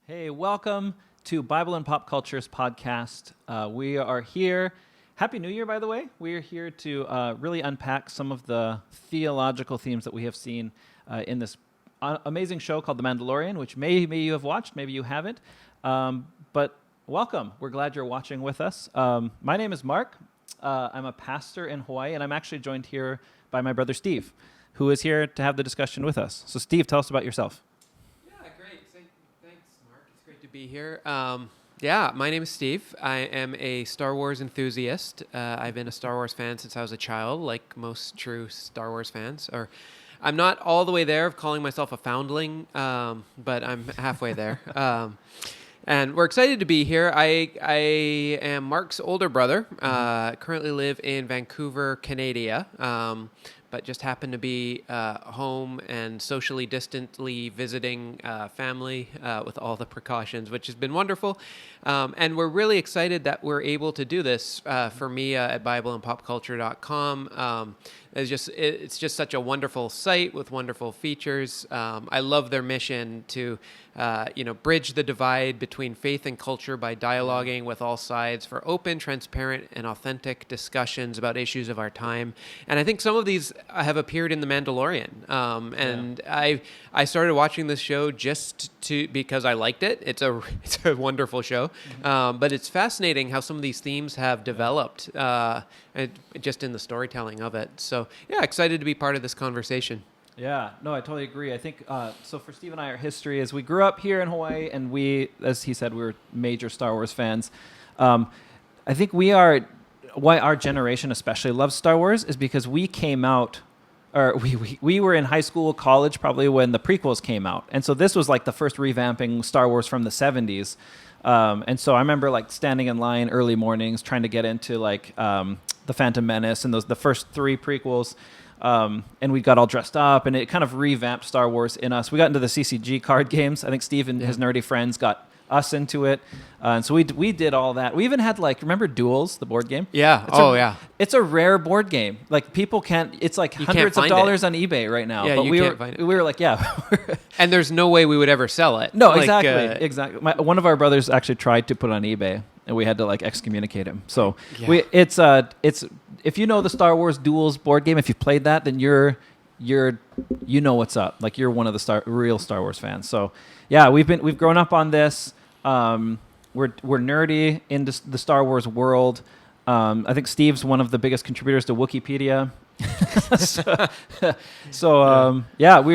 Hey, welcome to Bible and Pop Culture's podcast. We are here. Happy New Year, by the way. We are here to really unpack some of the theological themes that we have seen in this amazing show called The Mandalorian, which maybe you have watched, maybe you haven't. But welcome. We're glad you're watching with us. My name is Mark. I'm a pastor in Hawaii, and I'm actually joined here by my brother Steve, who is here to have the discussion with us. So, Steve, tell us about yourself. Be here. My name is Steve. I am a Star Wars enthusiast. I've been a Star Wars fan since I was a child, like most true Star Wars fans. Or, I'm not all the way there of calling myself a foundling, but I'm halfway there. And we're excited to be here. I am Mark's older brother. Currently live in Vancouver, Canada. But just happen to be home and socially distantly visiting family with all the precautions, which has been wonderful. And we're really excited that we're able to do this for Mia at bibleandpopculture.com. It's just such a wonderful site with wonderful features. I love their mission to bridge the divide between faith and culture by dialoguing with all sides for open, transparent, and authentic discussions about issues of our time. And I think some of these have appeared in The Mandalorian. I started watching this show just because I liked it. It's a wonderful show. But it's fascinating how some of these themes have developed just in the storytelling of it. So, excited to be part of this conversation. Yeah, no, I totally agree. I think, so for Steve and I, our history is we grew up here in Hawaii, and we, as he said, we were major Star Wars fans. I think why our generation especially loves Star Wars is because we came out, or we were in high school, college, probably when the prequels came out. And so this was like the first revamping Star Wars from the 70s. And so I remember like standing in line early mornings trying to get into like The Phantom Menace and the first three prequels. And we got all dressed up, and it kind of revamped Star Wars in us. We got into the CCG card games. I think Steve and his nerdy friends got us into it. And so we did all that. We even had remember Duels, the board game? Yeah. It's a rare board game. Like people can't, it's like hundreds of dollars on eBay right now. Yeah, but you can't find it. We were like, and there's no way we would ever sell it. No, exactly. One of our brothers actually tried to put it on eBay, and we had to excommunicate him. So it's if you know the Star Wars Duels board game, if you've played that, then you know what's up. Like you're one of the real Star Wars fans. So yeah, we've grown up on this. We're nerdy into the Star Wars world. I think Steve's one of the biggest contributors to Wikipedia.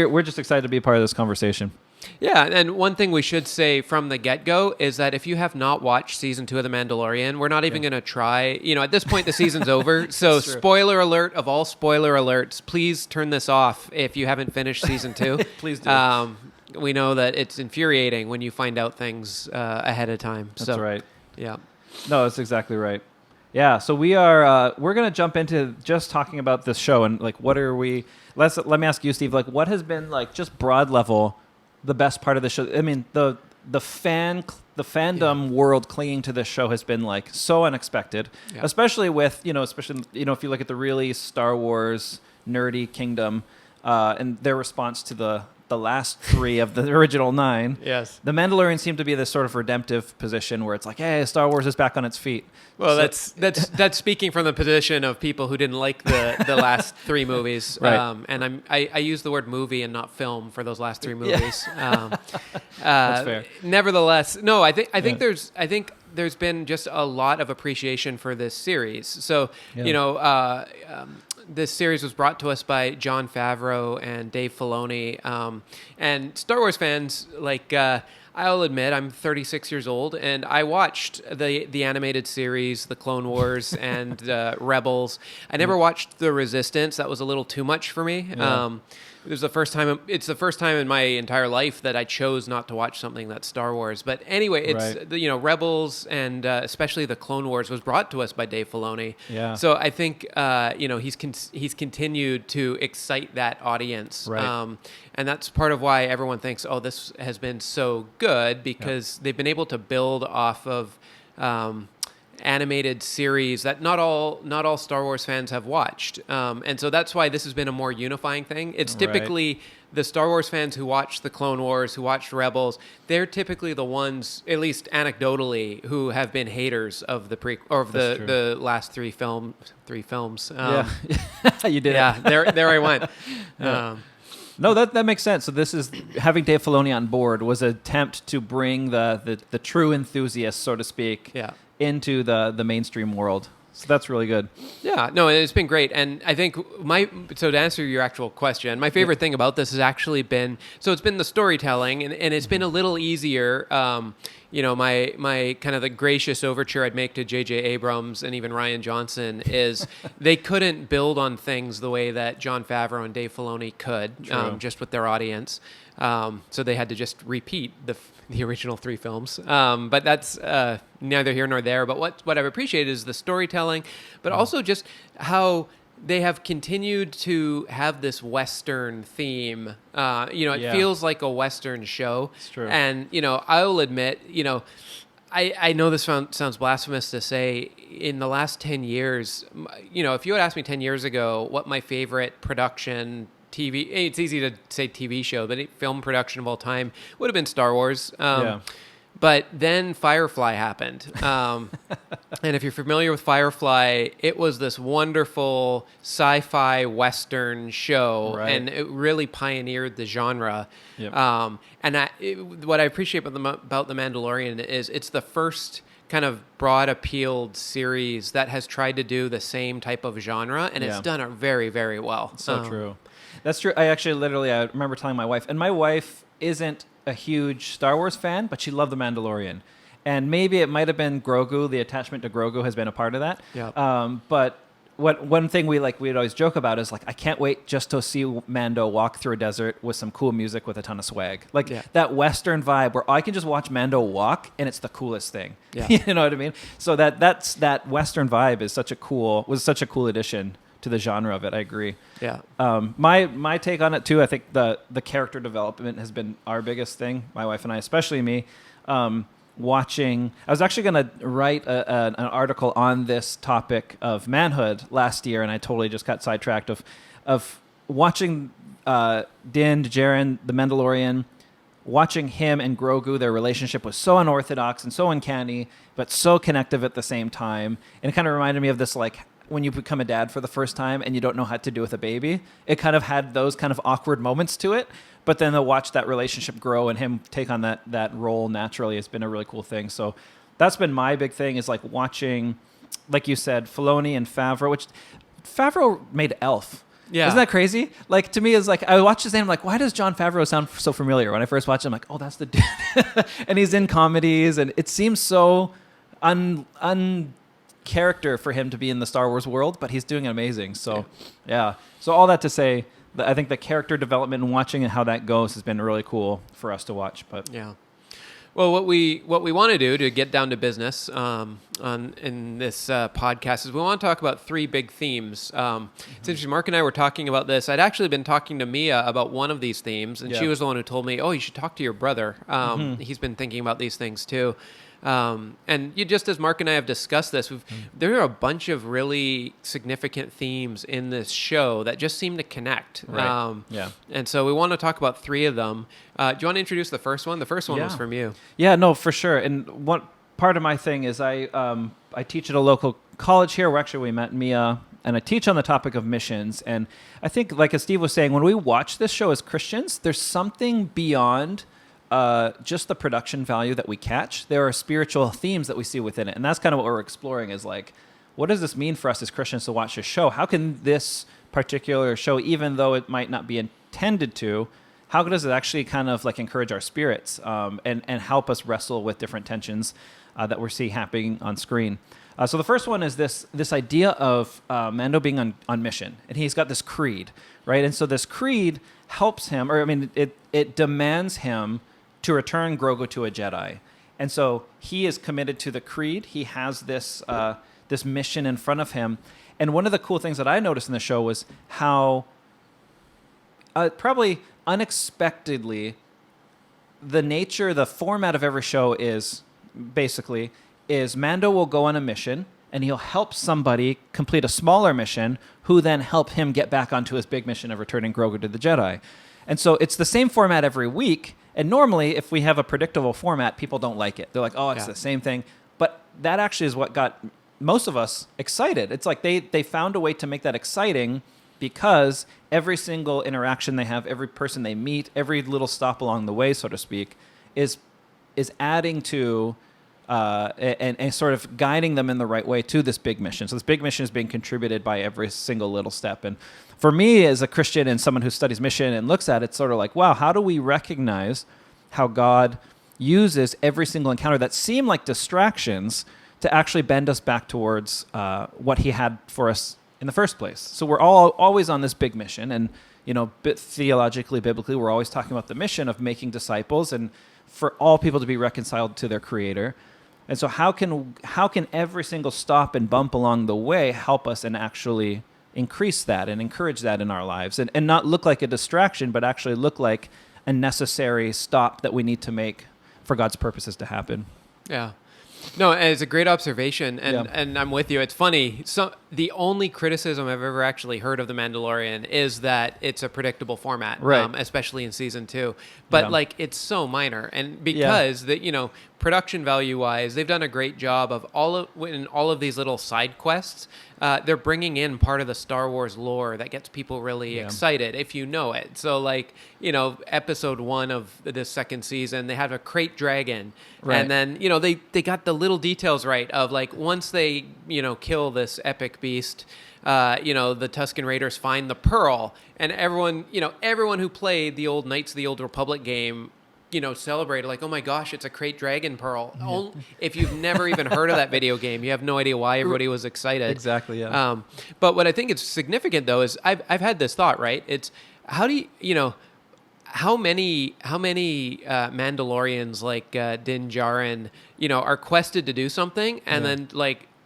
We're just excited to be a part of this conversation. Yeah, and one thing we should say from the get-go is that if you have not watched Season 2 of The Mandalorian, we're not even going to try. At this point, the season's over. So spoiler alert of all spoiler alerts, please turn this off if you haven't finished Season 2. Please do. We know that it's infuriating when you find out things ahead of time. That's right. Yeah. No, that's exactly right. Yeah, so we're going to jump into just talking about this show and what are we... Let me ask you, Steve, what has been just broad level the best part of the show? I mean, the fandom world clinging to this show has been so unexpected, especially with if you look at the really Star Wars nerdy kingdom and their response to the last three of the original 9. Yes, The Mandalorian seemed to be this sort of redemptive position where it's hey, Star Wars is back on its feet. Well, that's speaking from the position of people who didn't like the last 3 movies, right. And I use the word movie and not film for those last 3 movies. That's fair. Nevertheless, no, I think there's been just a lot of appreciation for this series. So this series was brought to us by Jon Favreau and Dave Filoni, and Star Wars fans I'll admit I'm 36 years old, and I watched the animated series, The Clone Wars, and Rebels. I never watched The Resistance. That was a little too much for me. Yeah. It's the first time in my entire life that I chose not to watch something that's Star Wars. But anyway, it's right. Rebels and especially the Clone Wars was brought to us by Dave Filoni. Yeah. So I think he's continued to excite that audience. Right. And that's part of why everyone thinks, this has been so good, because they've been able to build off of animated series that not all Star Wars fans have watched. And so that's why this has been a more unifying thing. It's typically the Star Wars fans who watched the Clone Wars, who watched Rebels, they're typically the ones, at least anecdotally, who have been haters of the the last three films. Yeah, you did. Yeah, there I went. Yeah. No, that makes sense. So this is having Dave Filoni on board was an attempt to bring the true enthusiasts, so to speak, into the mainstream world. So that's really good. Yeah, no, it's been great. And I think so to answer your actual question, my favorite thing about this has actually been, so it's been the storytelling, and it's been a little easier. My kind of the gracious overture I'd make to J.J. Abrams and even Rian Johnson is they couldn't build on things the way that Jon Favreau and Dave Filoni could, just with their audience. So they had to just repeat the original three films. But that's neither here nor there. But what I've appreciated is the storytelling, but also just how they have continued to have this Western theme. It feels like a Western show. It's true. And, I'll admit, I know this sounds blasphemous to say, in the last 10 years, if you had asked me 10 years ago what my favorite production TV, it's easy to say TV show, but film production of all time would have been Star Wars. But then Firefly happened. And if you're familiar with Firefly, it was this wonderful sci-fi Western show, and it really pioneered the genre. Yep. What I appreciate about The Mandalorian is it's the first kind of broad appealed series that has tried to do the same type of genre, and it's done it very, very well. So true. That's true. I remember telling my wife, and my wife isn't a huge Star Wars fan, but she loved The Mandalorian. And maybe it might have been Grogu. The attachment to Grogu has been a part of that. Yeah. But one thing we'd always joke about is I can't wait just to see Mando walk through a desert with some cool music with a ton of swag. That Western vibe where I can just watch Mando walk and it's the coolest thing. Yeah. You know what I mean? So that Western vibe was such a cool addition to the genre of it. I agree. Yeah. My take on it too, I think the character development has been our biggest thing, my wife and I, especially me. I was actually going to write an article on this topic of manhood last year, and I totally just got sidetracked of watching Din Djarin, the Mandalorian, watching him and Grogu. Their relationship was so unorthodox and so uncanny, but so connective at the same time. And it kind of reminded me of this, when you become a dad for the first time and you don't know how to do with a baby. It kind of had those kind of awkward moments to it, but then to watch that relationship grow and him take on that role naturally has been a really cool thing. So that's been my big thing, is watching, like you said, Filoni and Favreau, which Favreau made Elf. Yeah. Isn't that crazy? To me, is I watch his name, why does Jon Favreau sound so familiar? When I first watched him, oh, that's the dude. And he's in comedies, and it seems so character for him to be in the Star Wars world, but he's doing amazing. So, yeah. So all that to say, I think the character development and watching and how that goes has been really cool for us to watch. But yeah. Well, what we want to do to get down to business in this podcast is we want to talk about three big themes. Since Mark and I were talking about this, I'd actually been talking to Mia about one of these themes, and she was the one who told me, "Oh, you should talk to your brother. He's been thinking about these things too." And just as Mark and I have discussed this, there are a bunch of really significant themes in this show that just seem to connect. Right. And so we want to talk about three of them. Do you want to introduce the first one? The first one was from you. Yeah, no, for sure. And what part of my thing is I teach at a local college here where actually we met Mia, and I teach on the topic of missions. And I think, as Steve was saying, when we watch this show as Christians, there's something beyond just the production value that we catch. There are spiritual themes that we see within it. And that's kind of what we're exploring, is what does this mean for us as Christians to watch this show? How can this particular show, even though it might not be intended to, how does it actually kind of encourage our spirits and help us wrestle with different tensions that we're seeing happening on screen? So the first one is this idea of Mando being on mission. And he's got this creed, right? And so this creed helps him, it demands him to return Grogu to a Jedi. And so he is committed to the creed. He has this mission in front of him. And one of the cool things that I noticed in the show was how probably unexpectedly the format of every show is Mando will go on a mission and he'll help somebody complete a smaller mission who then help him get back onto his big mission of returning Grogu to the Jedi. And so it's the same format every week. And normally, if we have a predictable format, people don't like it. They're like, oh, it's the same thing. But that actually is what got most of us excited. It's like they found a way to make that exciting because every single interaction they have, every person they meet, every little stop along the way, so to speak, is adding to and sort of guiding them in the right way to this big mission. So this big mission is being contributed by every single little step. And for me as a Christian and someone who studies mission and looks at it, it's sort of like, wow, how do we recognize how God uses every single encounter that seem like distractions to actually bend us back towards what he had for us in the first place? So we're always on this big mission. And, theologically, biblically, we're always talking about the mission of making disciples and for all people to be reconciled to their Creator. And so how can every single stop and bump along the way help us and actually increase that and encourage that in our lives and not look like a distraction, but actually look like a necessary stop that we need to make for God's purposes to happen? Yeah. No, it's a great observation, and I'm with you. It's funny. So the only criticism I've ever actually heard of The Mandalorian is that it's a predictable format, right. Especially in season 2. But it's so minor, and because production value wise, they've done a great job of all of these little side quests. They're bringing in part of the Star Wars lore that gets people really excited if you know it. So episode 1 of this second season, they have a crate dragon, right. And then they got the little details right of once they kill this epic beast, the Tusken Raiders find the pearl, and everyone who played the old Knights of the Old Republic game celebrated oh my gosh, it's a crate dragon pearl. Yeah. If you've never even heard of that video game, you have no idea why everybody was excited. Exactly, yeah. But what I think is significant though is I've had this thought, right? It's how do you how many Mandalorians like Din Djarin, are quested to do something and then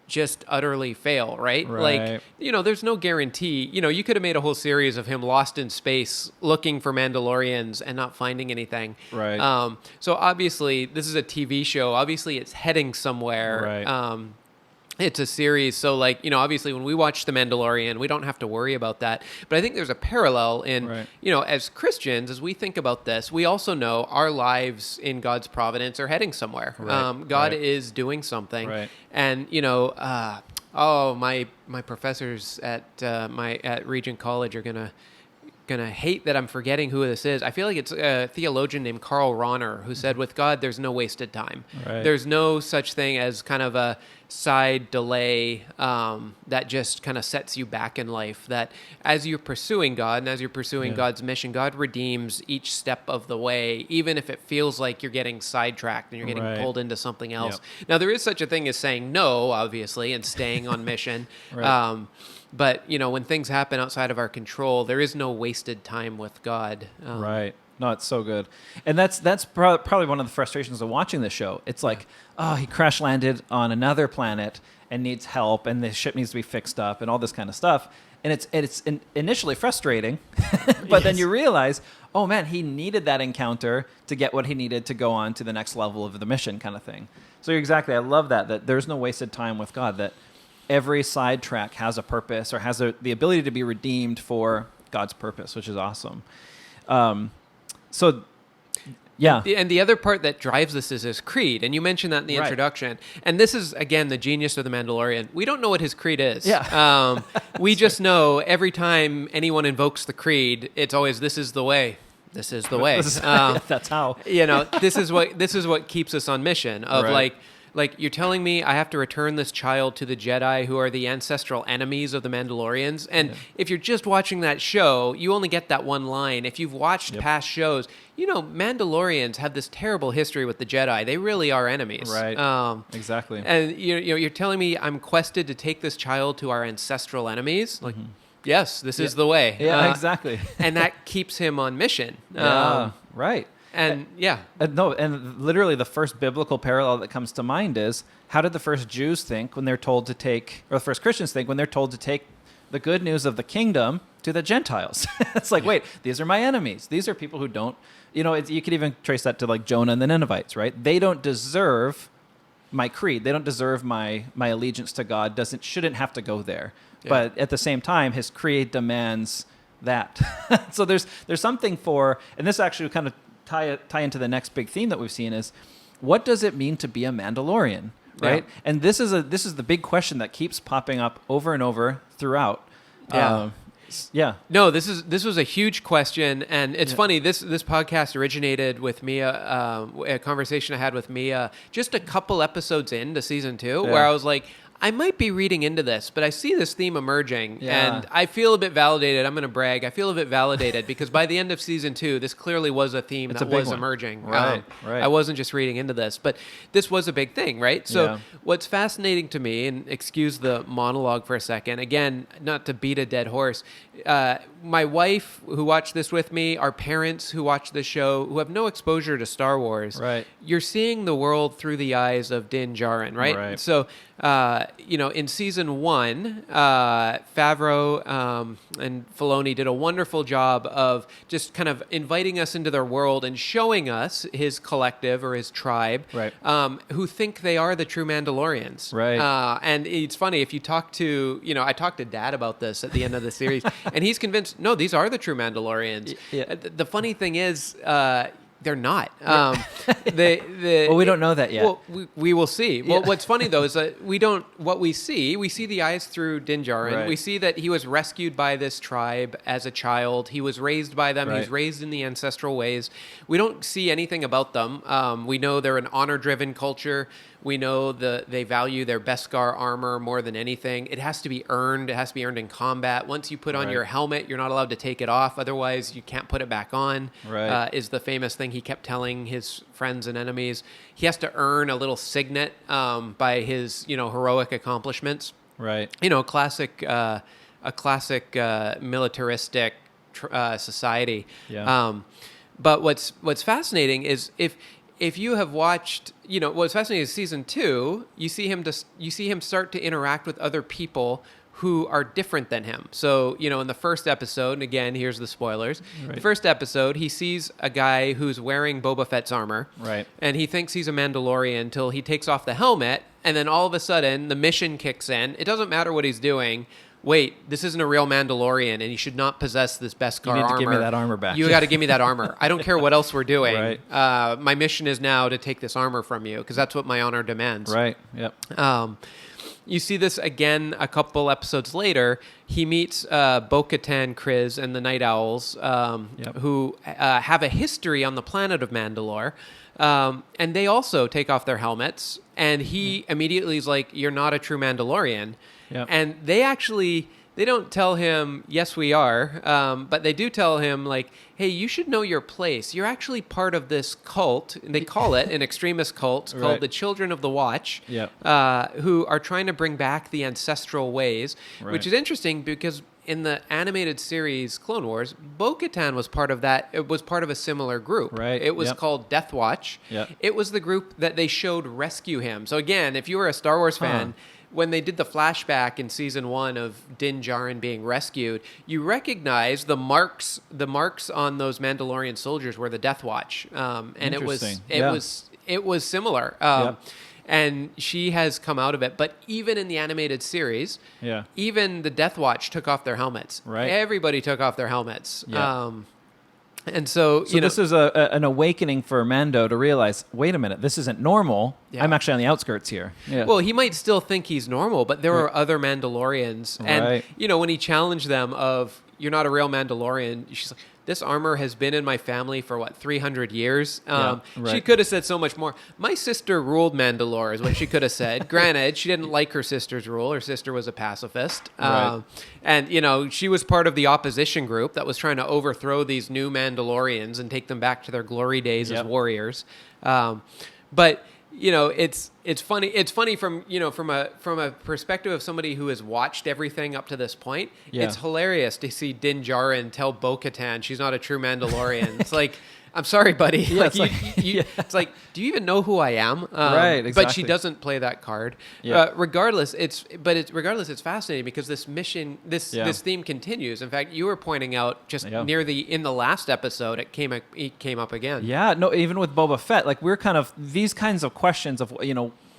just utterly fail, right? Right. There's no guarantee. You could have made a whole series of him lost in space looking for Mandalorians and not finding anything. Right. So obviously, this is a TV show. Obviously, it's heading somewhere. Right. It's a series. So obviously when we watch The Mandalorian, we don't have to worry about that. But I think there's a parallel in, right. As Christians, as we think about this, we also know our lives in God's providence are heading somewhere. Right. God right. is doing something. Right. And, my professors at Regent College are gonna hate that I'm forgetting who this is. I feel like it's a theologian named Karl Rahner who said, with God, there's no wasted time. Right. There's no such thing as kind of a side delay that just kind of sets you back in life. That as you're pursuing God and as you're pursuing God's mission, God redeems each step of the way, even if it feels like you're getting sidetracked and you're getting right. pulled into something else. Yep. Now, there is such a thing as saying no, obviously, and staying on mission. Right. But, when things happen outside of our control, there is no wasted time with God. Right. No, it's so good. And that's probably one of the frustrations of watching this show. It's like, he crash landed on another planet and needs help, and the ship needs to be fixed up and all this kind of stuff. And it's initially frustrating, but then you realize, oh man, he needed that encounter to get what he needed to go on to the next level of the mission kind of thing. So exactly, I love that there's no wasted time with God, that every sidetrack has a purpose or has the ability to be redeemed for God's purpose, which is awesome. So, yeah. And the other part that drives this is his creed. And you mentioned that in the introduction. And this is, again, the genius of The Mandalorian. We don't know what his creed is. Yeah. We just know every time anyone invokes the creed, it's always, this is the way. This is the way. That's how. This is what keeps us on mission of right. Like, you're telling me I have to return this child to the Jedi who are the ancestral enemies of the Mandalorians? And if you're just watching that show, you only get that one line. If you've watched past shows, Mandalorians have this terrible history with the Jedi. They really are enemies. Right. Exactly. And you're telling me I'm quested to take this child to our ancestral enemies? Like, yes, this is the way. Yeah, exactly. And that keeps him on mission. Right. And and literally the first biblical parallel that comes to mind is, how did the first Jews think when they're told to take, or the first Christians think when they're told to take the good news of the kingdom to the Gentiles? It's like, wait, these are my enemies. These are people who don't, you could even trace that to Jonah and the Ninevites, right? They don't deserve my creed. They don't deserve my allegiance to God. Shouldn't have to go there. Yeah. But at the same time, his creed demands that. So there's something for, and this actually kind of tie into the next big theme that we've seen is, what does it mean to be a Mandalorian, right? Yeah. And this is the big question that keeps popping up over and over throughout. Yeah. No, this was a huge question, and it's funny. This podcast originated with Mia, a conversation I had with Mia just a couple episodes into season 2, where I was like, I might be reading into this, but I see this theme emerging, and I feel a bit validated. I'm going to brag. I feel a bit validated because by the end of season 2, this clearly was a theme that was emerging. Right. I wasn't just reading into this, but this was a big thing, right? So what's fascinating to me, and excuse the monologue for a second, again, not to beat a dead horse, my wife who watched this with me, our parents who watch this show, who have no exposure to Star Wars, you're seeing the world through the eyes of Din Djarin, right? So, in season 1, Favreau and Filoni did a wonderful job of just kind of inviting us into their world and showing us his collective or his tribe, who think they are the true Mandalorians. And it's funny, if you talk to, I talked to Dad about this at the end of the series, and he's convinced, no, these are the true Mandalorians. The funny thing is, they're not. Well, we don't know that yet. Well, we will see. Well, what's funny though is that we see the eyes through Din Djarin. We see that he was rescued by this tribe as a child. He was raised by them. He was raised in the ancestral ways. We don't see anything about them. We know they're an honor-driven culture. We know they value their Beskar armor more than anything. It has to be earned. It has to be earned in combat. Once you put on your helmet, you're not allowed to take it off. Otherwise, you can't put it back on, is the famous thing he kept telling his friends and enemies. He has to earn a little signet by his, heroic accomplishments. Classic militaristic society. But what's fascinating is if you have watched, what's fascinating is season 2, you see him start to interact with other people who are different than him. So, in the first episode, and again, here's the spoilers. The first episode, he sees a guy who's wearing Boba Fett's armor. And he thinks he's a Mandalorian until he takes off the helmet, and then all of a sudden, the mission kicks in. It doesn't matter what he's doing. Wait, this isn't a real Mandalorian, and he should not possess this Beskar armor. You need to give me that armor back. You got to give me that armor. I don't care what else we're doing. My mission is now to take this armor from you, because that's what my honor demands. You see this again a couple episodes later. He meets Bo-Katan, Kryz, and the Night Owls, who have a history on the planet of Mandalore. And they also take off their helmets, and he immediately is like, "You're not a true Mandalorian." And they don't tell him, "Yes, we are," but they do tell him, like, "Hey, you should know your place. You're actually part of this cult," and they call it an extremist cult called the Children of the Watch, who are trying to bring back the ancestral ways, which is interesting because in the animated series Clone Wars, Bo-Katan was part of that. It was part of a similar group. It was called Death Watch. It was the group that they showed rescue him. So again, if you were a Star Wars fan, when they did the flashback in season 1 of Din Djarin being rescued, you recognize the marks on those Mandalorian soldiers were the Death Watch, and it was similar. And she has come out of it. But even in the animated series, even the Death Watch took off their helmets. Everybody took off their helmets. And so this is an awakening for Mando to realize, wait a minute, this isn't normal. I'm actually on the outskirts here. Well, he might still think he's normal, but there are other Mandalorians. And, when he challenged them of, "You're not a real Mandalorian," she's like, "This armor has been in my family for, 300 years?" She could have said so much more. "My sister ruled Mandalore," is what she could have said. Granted, she didn't like her sister's rule. Her sister was a pacifist. And, she was part of the opposition group that was trying to overthrow these new Mandalorians and take them back to their glory days as warriors. But... it's funny. It's funny from a perspective of somebody who has watched everything up to this point. It's hilarious to see Din Djarin tell Bo-Katan she's not a true Mandalorian. It's like, I'm sorry, buddy. It's like, do you even know who I am? Exactly. But she doesn't play that card. Regardless, it's fascinating because this mission, this theme continues. In fact, you were pointing out just in the last episode, it came up again. Even with Boba Fett, like we're kind of these kinds of questions of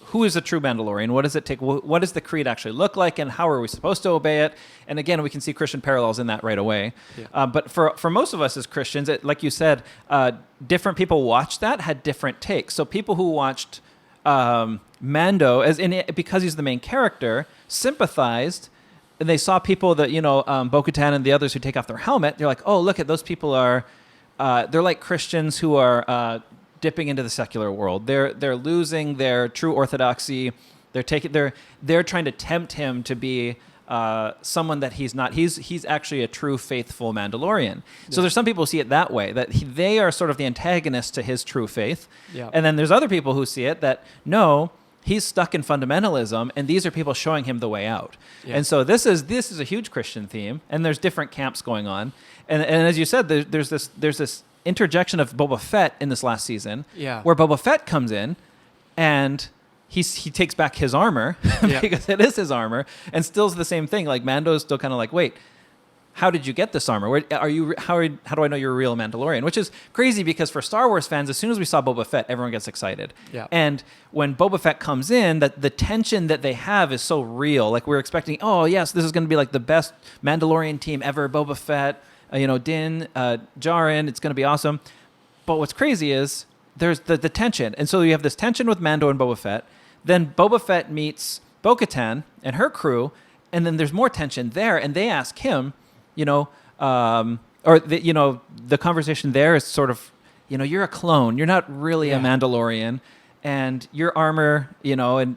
who is a true Mandalorian? What does it take? What does the creed actually look like, and how are we supposed to obey it? And again, we can see Christian parallels in that right away. Yeah. But for most of us as Christians, like you said, different people watched that, had different takes. So people who watched Mando because he's the main character sympathized, and they saw people that Bo-Katan and the others who take off their helmet. They're like, oh, look at those people are. They're like Christians who are dipping into the secular world. They're losing their true orthodoxy. They're trying to tempt him to be someone that he's not. He's actually a true faithful Mandalorian. Yeah. So there's some people who see it that way, that they are sort of the antagonist to his true faith. Yeah. And then there's other people who see it that no, he's stuck in fundamentalism, and these are people showing him the way out. Yeah. And so this is a huge Christian theme, and there's different camps going on. And as you said, there's this interjection of Boba Fett in this last season, where Boba Fett comes in, and he takes back his armor because it is his armor, and still's the same thing. Like Mando's still kind of like, wait, how did you get this armor? Where are you? How do I know you're a real Mandalorian? Which is crazy because for Star Wars fans, as soon as we saw Boba Fett, everyone gets excited. Yeah. And when Boba Fett comes in, that the tension that they have is so real. Like we're expecting, oh yes, this is going to be like the best Mandalorian team ever. Boba Fett, Din, Djarin, it's going to be awesome. But what's crazy is there's the tension, and so you have this tension with Mando and Boba Fett. Then Boba Fett meets Bo-Katan and her crew, and then there's more tension there, and they ask him. The conversation there is sort of, you're a clone. You're not really a Mandalorian, and your armor, and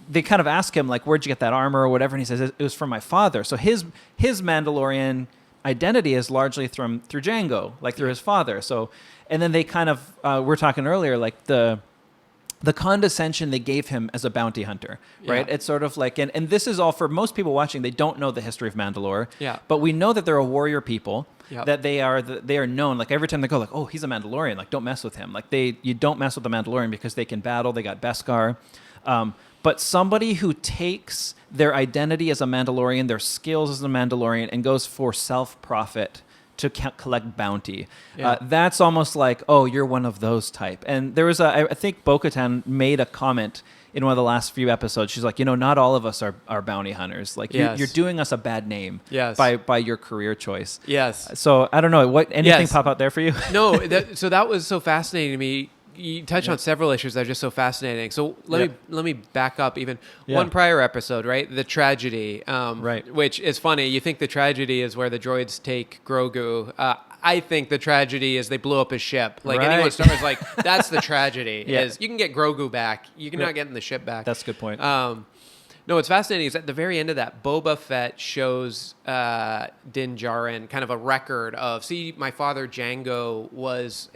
they kind of ask him, like, where'd you get that armor or whatever? And he says, it was from my father. So his Mandalorian identity is largely through Jango, like through his father. So, and then they kind of, we're talking earlier, like the condescension they gave him as a bounty hunter, right? Yeah. It's sort of like, and this is all for most people watching, they don't know the history of Mandalore, but we know that they're a warrior people, that they are known, like every time they go like, oh, he's a Mandalorian, like don't mess with him. Like you don't mess with the Mandalorian because they can battle, they got Beskar. But somebody who takes their identity as a Mandalorian, their skills as a Mandalorian, and goes for self-profit to collect bounty. That's almost like, oh, you're one of those type. And there was I think Bo-Katan made a comment in one of the last few episodes. She's like, not all of us are bounty hunters. Like you're doing us a bad name by your career choice. Yes. So I don't know, anything pop out there for you? No, so that was so fascinating to me. You touch on several issues that are just so fascinating. So let me back up even one prior episode, right? The tragedy, right? Which is funny. You think the tragedy is where the droids take Grogu. I think the tragedy is they blew up his ship. Like anyone Star Wars, like that's the tragedy. Is you can get Grogu back, you can not get the ship back. That's a good point. No, what's fascinating is at the very end of that, Boba Fett shows Din Djarin kind of a record of, see, my father Jango was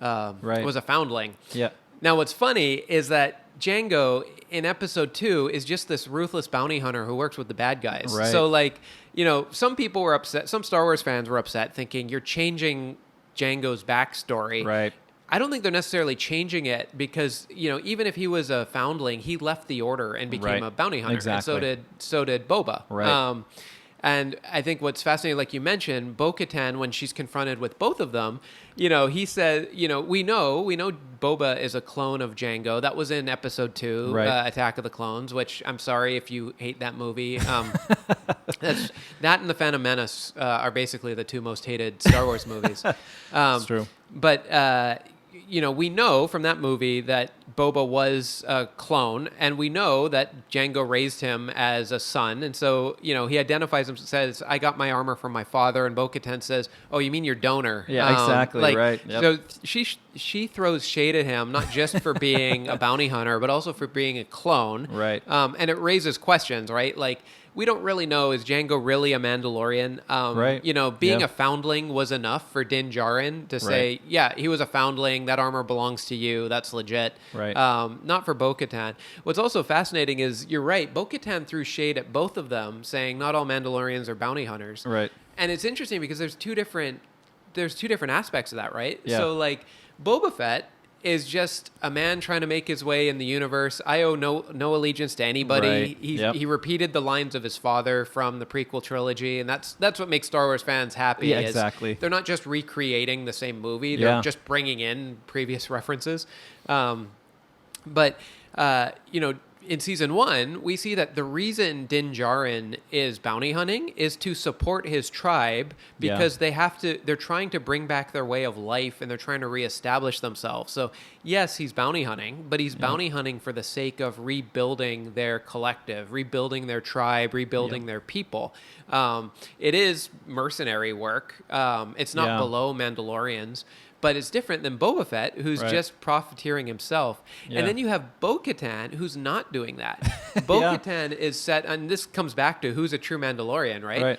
was a foundling. Yeah. Now, what's funny is that Jango in episode 2 is just this ruthless bounty hunter who works with the bad guys. Right. So, some people were upset. Some Star Wars fans were upset, thinking you're changing Jango's backstory. Right. I don't think they're necessarily changing it because, even if he was a foundling, he left the Order and became a bounty hunter. Exactly. And so did Boba. Right. And I think what's fascinating, like you mentioned, Bo-Katan, when she's confronted with both of them, he said, we know Boba is a clone of Jango. That was in episode 2, Attack of the Clones, which I'm sorry if you hate that movie. That and The Phantom Menace are basically the two most hated Star Wars movies. That's true. But, we know from that movie that Boba was a clone, and we know that Jango raised him as a son. And so, he identifies him, says, I got my armor from my father. And Bo-Katan says, oh, you mean your donor? Yeah, exactly. Right. Yep. So she throws shade at him, not just for being a bounty hunter, but also for being a clone. Right. And it raises questions, right? Like, we don't really know, is Jango really a Mandalorian? Being a foundling was enough for Din Djarin to say, yeah, he was a foundling. That armor belongs to you. That's legit. Right. Not for Bo-Katan. What's also fascinating is, you're right, Bo-Katan threw shade at both of them, saying not all Mandalorians are bounty hunters. Right. And it's interesting because there's two different aspects of that, right? Yeah. So, like, Boba Fett is just a man trying to make his way in the universe. I owe no allegiance to anybody. Right. He repeated the lines of his father from the prequel trilogy, and that's what makes Star Wars fans happy. Yeah, exactly. They're not just recreating the same movie; they're just bringing in previous references. But, in season 1, we see that the reason Din Djarin is bounty hunting is to support his tribe because they're trying to bring back their way of life and they're trying to reestablish themselves. So yes, he's bounty hunting, but he's bounty hunting for the sake of rebuilding their collective, rebuilding their tribe, rebuilding their people. It is mercenary work. It's not below Mandalorians. But it's different than Boba Fett, who's just profiteering himself. Yeah. And then you have Bo-Katan, who's not doing that. Bo-Katan is set, and this comes back to who's a true Mandalorian, right?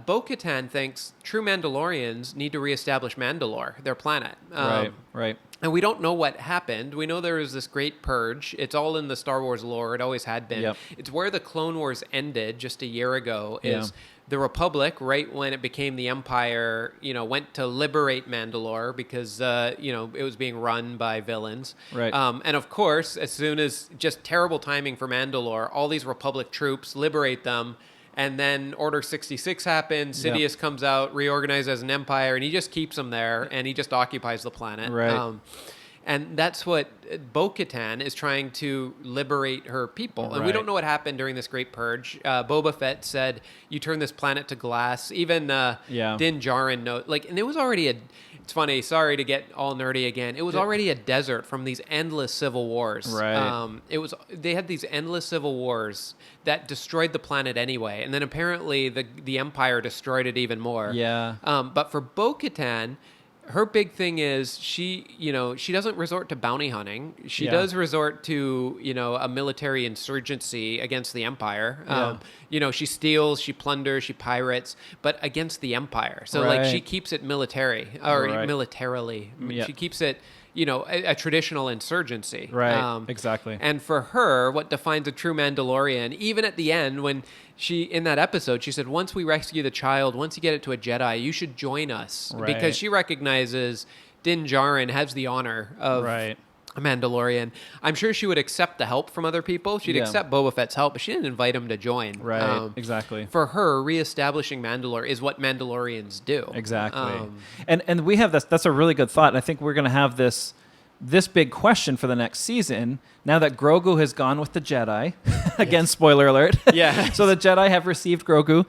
Bo-Katan thinks true Mandalorians need to reestablish Mandalore, their planet. Right. And we don't know what happened. We know there was this great purge. It's all in the Star Wars lore. It always had been. Yep. It's where the Clone Wars ended just a year ago is... The Republic, right when it became the Empire, went to liberate Mandalore because, it was being run by villains. Right. And of course, as soon as just terrible timing for Mandalore, all these Republic troops liberate them. And then Order 66 happens. Sidious comes out, reorganized as an empire, and he just keeps them there, and he just occupies the planet. Right. And that's what Bo-Katan is trying to liberate her people. And we don't know what happened during this great purge. Boba Fett said, you turn this planet to glass. Even Din Djarin, and it was already it's funny, sorry to get all nerdy again. It was already a desert from these endless civil wars. Right. They had these endless civil wars that destroyed the planet anyway. And then apparently the Empire destroyed it even more. Yeah. But for Bo-Katan, her big thing is she doesn't resort to bounty hunting. She does resort to, a military insurgency against the Empire. She steals, she plunders, she pirates, but against the Empire. So she keeps it militarily. She keeps it, a traditional insurgency. Right. Exactly. And for her, what defines a true Mandalorian, even at the end when in that episode, she said, once we rescue the child, once you get it to a Jedi, you should join us. Right. Because she recognizes Din Djarin has the honor of a Mandalorian. I'm sure she would accept the help from other people. She'd accept Boba Fett's help, but she didn't invite him to join. Right, exactly. For her, reestablishing Mandalore is what Mandalorians do. Exactly. And we have this, that's a really good thought, and I think we're going to have this big question for the next season, now that Grogu has gone with the Jedi. Again, spoiler alert. Yeah. So the Jedi have received Grogu.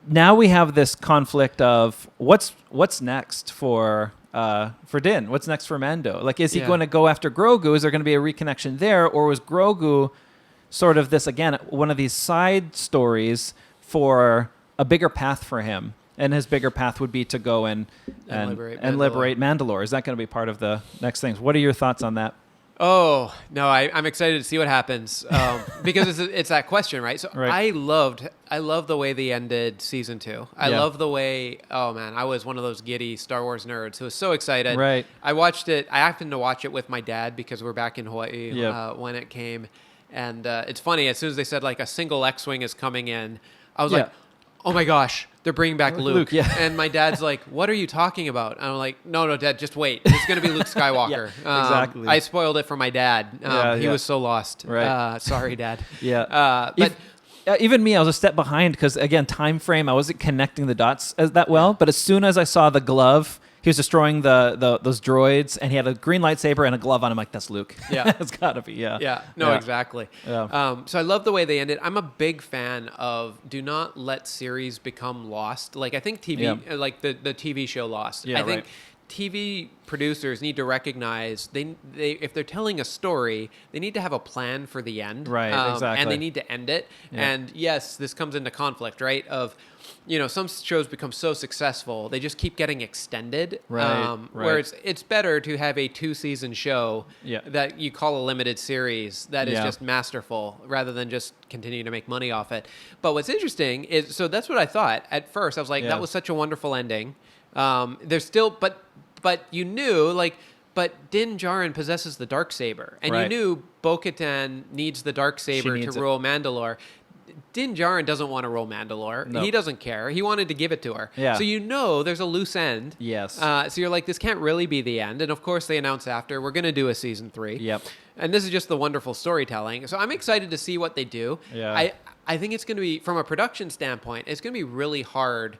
Now we have this conflict of what's next for Din? What's next for Mando? Like, is he going to go after Grogu? Is there going to be a reconnection there? Or was Grogu sort of this, again, one of these side stories for a bigger path for him? And his bigger path would be to go and liberate Mandalore. Is that going to be part of the next things? What are your thoughts on that? Oh, no, I'm excited to see what happens because it's that question, right? So I love the way they ended season 2. I love the way, I was one of those giddy Star Wars nerds who was so excited. Right. I watched it. I happened to watch it with my dad because we're back in Hawaii when it came. And it's funny, as soon as they said like a single X-Wing is coming in, I was like, oh my gosh, they're bringing back Luke. And my dad's like, what are you talking about? And I'm like, no, Dad, just wait. It's going to be Luke Skywalker. Exactly. I spoiled it for my dad. He was so lost. Right. Sorry, Dad. But even me, I was a step behind because, again, time frame, I wasn't connecting the dots that well. But as soon as I saw the glove, he was destroying those droids, and he had a green lightsaber and a glove on him. Like, that's Luke. Yeah. It's got to be, Exactly. Yeah. So I love the way they ended. I'm a big fan of do not let series become lost. Like, I think TV, like the TV show Lost. Yeah, I think TV producers need to recognize they if they're telling a story, they need to have a plan for the end. Right, exactly. And they need to end it. Yeah. And yes, this comes into conflict, right? Of, some shows become so successful, they just keep getting extended. Right. Where it's better to have a 2-season show that you call a limited series that is just masterful rather than just continue to make money off it. But what's interesting is, so that's what I thought at first. I was like, that was such a wonderful ending. There's still, but you knew, but Din Djarin possesses the Dark Saber, and you knew Bo-Katan needs the Dark Saber to rule Mandalore. Din Djarin doesn't want to rule Mandalore. Nope. He doesn't care. He wanted to give it to her. Yeah. So there's a loose end. Yes. So you're like, this can't really be the end. And of course they announce after, we're going to do a season 3. Yep. And this is just the wonderful storytelling. So I'm excited to see what they do. Yeah. I think it's going to be, from a production standpoint, it's going to be really hard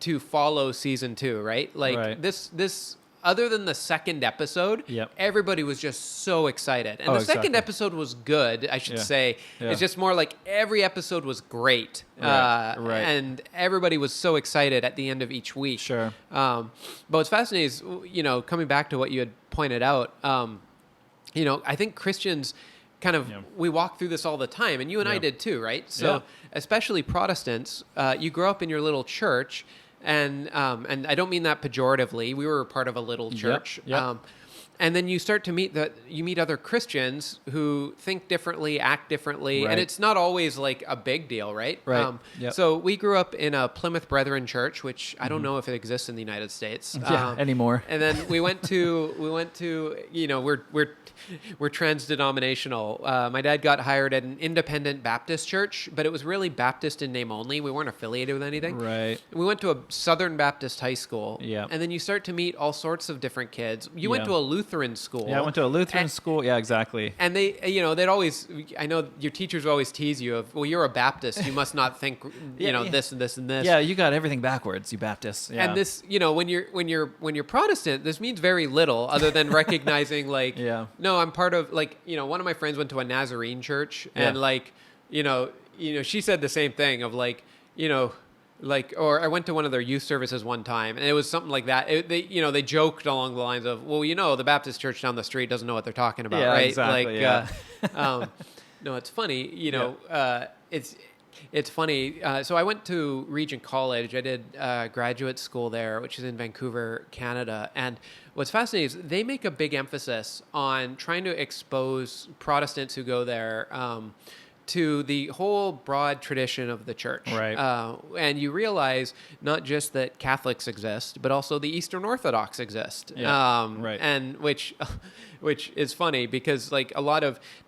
to follow season 2, right? Like this other than the second episode, Yep. everybody was just so excited. And the second exactly. episode was good, I should say. Yeah. It's just more like every episode was great. Right. And everybody was so excited at the end of each week. Sure. But what's fascinating is, coming back to what you had pointed out, I think Christians kind of, we walk through this all the time, and you and I did too, right? So especially Protestants, you grow up in your little church, and I don't mean that pejoratively. We were part of a little church. Yep. And then you start to meet other Christians who think differently, act differently, and it's not always like a big deal, right? Right. So we grew up in a Plymouth Brethren church, which I don't know if it exists in the United States anymore. And then we went to we're trans-denominational. My dad got hired at an independent Baptist church, but it was really Baptist in name only. We weren't affiliated with anything. Right. We went to a Southern Baptist high school. Yeah. And then you start to meet all sorts of different kids. You went to a Lutheran school. Yeah, I went to a Lutheran school. Yeah, exactly. And they, they'd always, I know your teachers always tease you of, well, you're a Baptist. You must not think, this and this and this. Yeah, you got everything backwards, you Baptists. Yeah. And this, when you're Protestant, this means very little other than recognizing like, no, I'm part of one of my friends went to a Nazarene church and she said the same thing of or I went to one of their youth services one time, and it was something like that. They joked along the lines of, well, the Baptist church down the street doesn't know what they're talking about, right? Exactly, No, it's funny. It's funny. So I went to Regent College. I did graduate school there, which is in Vancouver, Canada. And what's fascinating is they make a big emphasis on trying to expose Protestants who go there to the whole broad tradition of the church. Right. And you realize not just that Catholics exist, but also the Eastern Orthodox exist. Right. And which is funny because not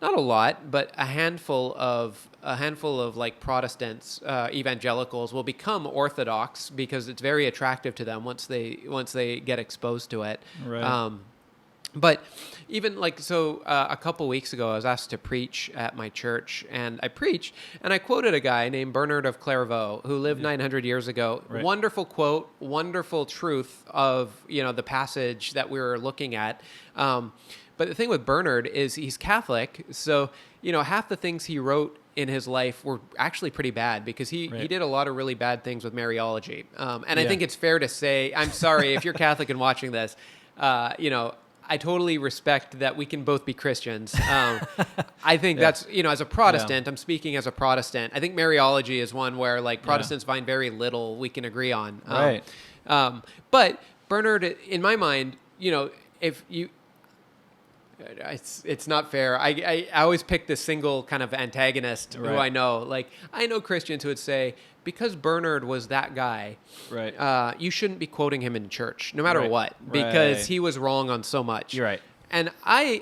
a lot, but a handful of like Protestants, evangelicals will become Orthodox because it's very attractive to them once they get exposed to it. Right. But even a couple weeks ago, I was asked to preach at my church, and I preached, and I quoted a guy named Bernard of Clairvaux, who lived 900 years ago. Right. Wonderful quote, wonderful truth of, the passage that we were looking at. But the thing with Bernard is he's Catholic, so, half the things he wrote in his life were actually pretty bad because he did a lot of really bad things with Mariology. And I think it's fair to say, I'm sorry, if you're Catholic and watching this, I totally respect that we can both be Christians. I think that's, as a Protestant, I'm speaking as a Protestant. I think Mariology is one where Protestants find very little we can agree on. Right. But Bernard, in my mind, if you, it's not fair. I always pick this single kind of antagonist who I know. I know Christians who would say, because Bernard was that guy, right? You shouldn't be quoting him in church, no matter what, because he was wrong on so much. You're right. And I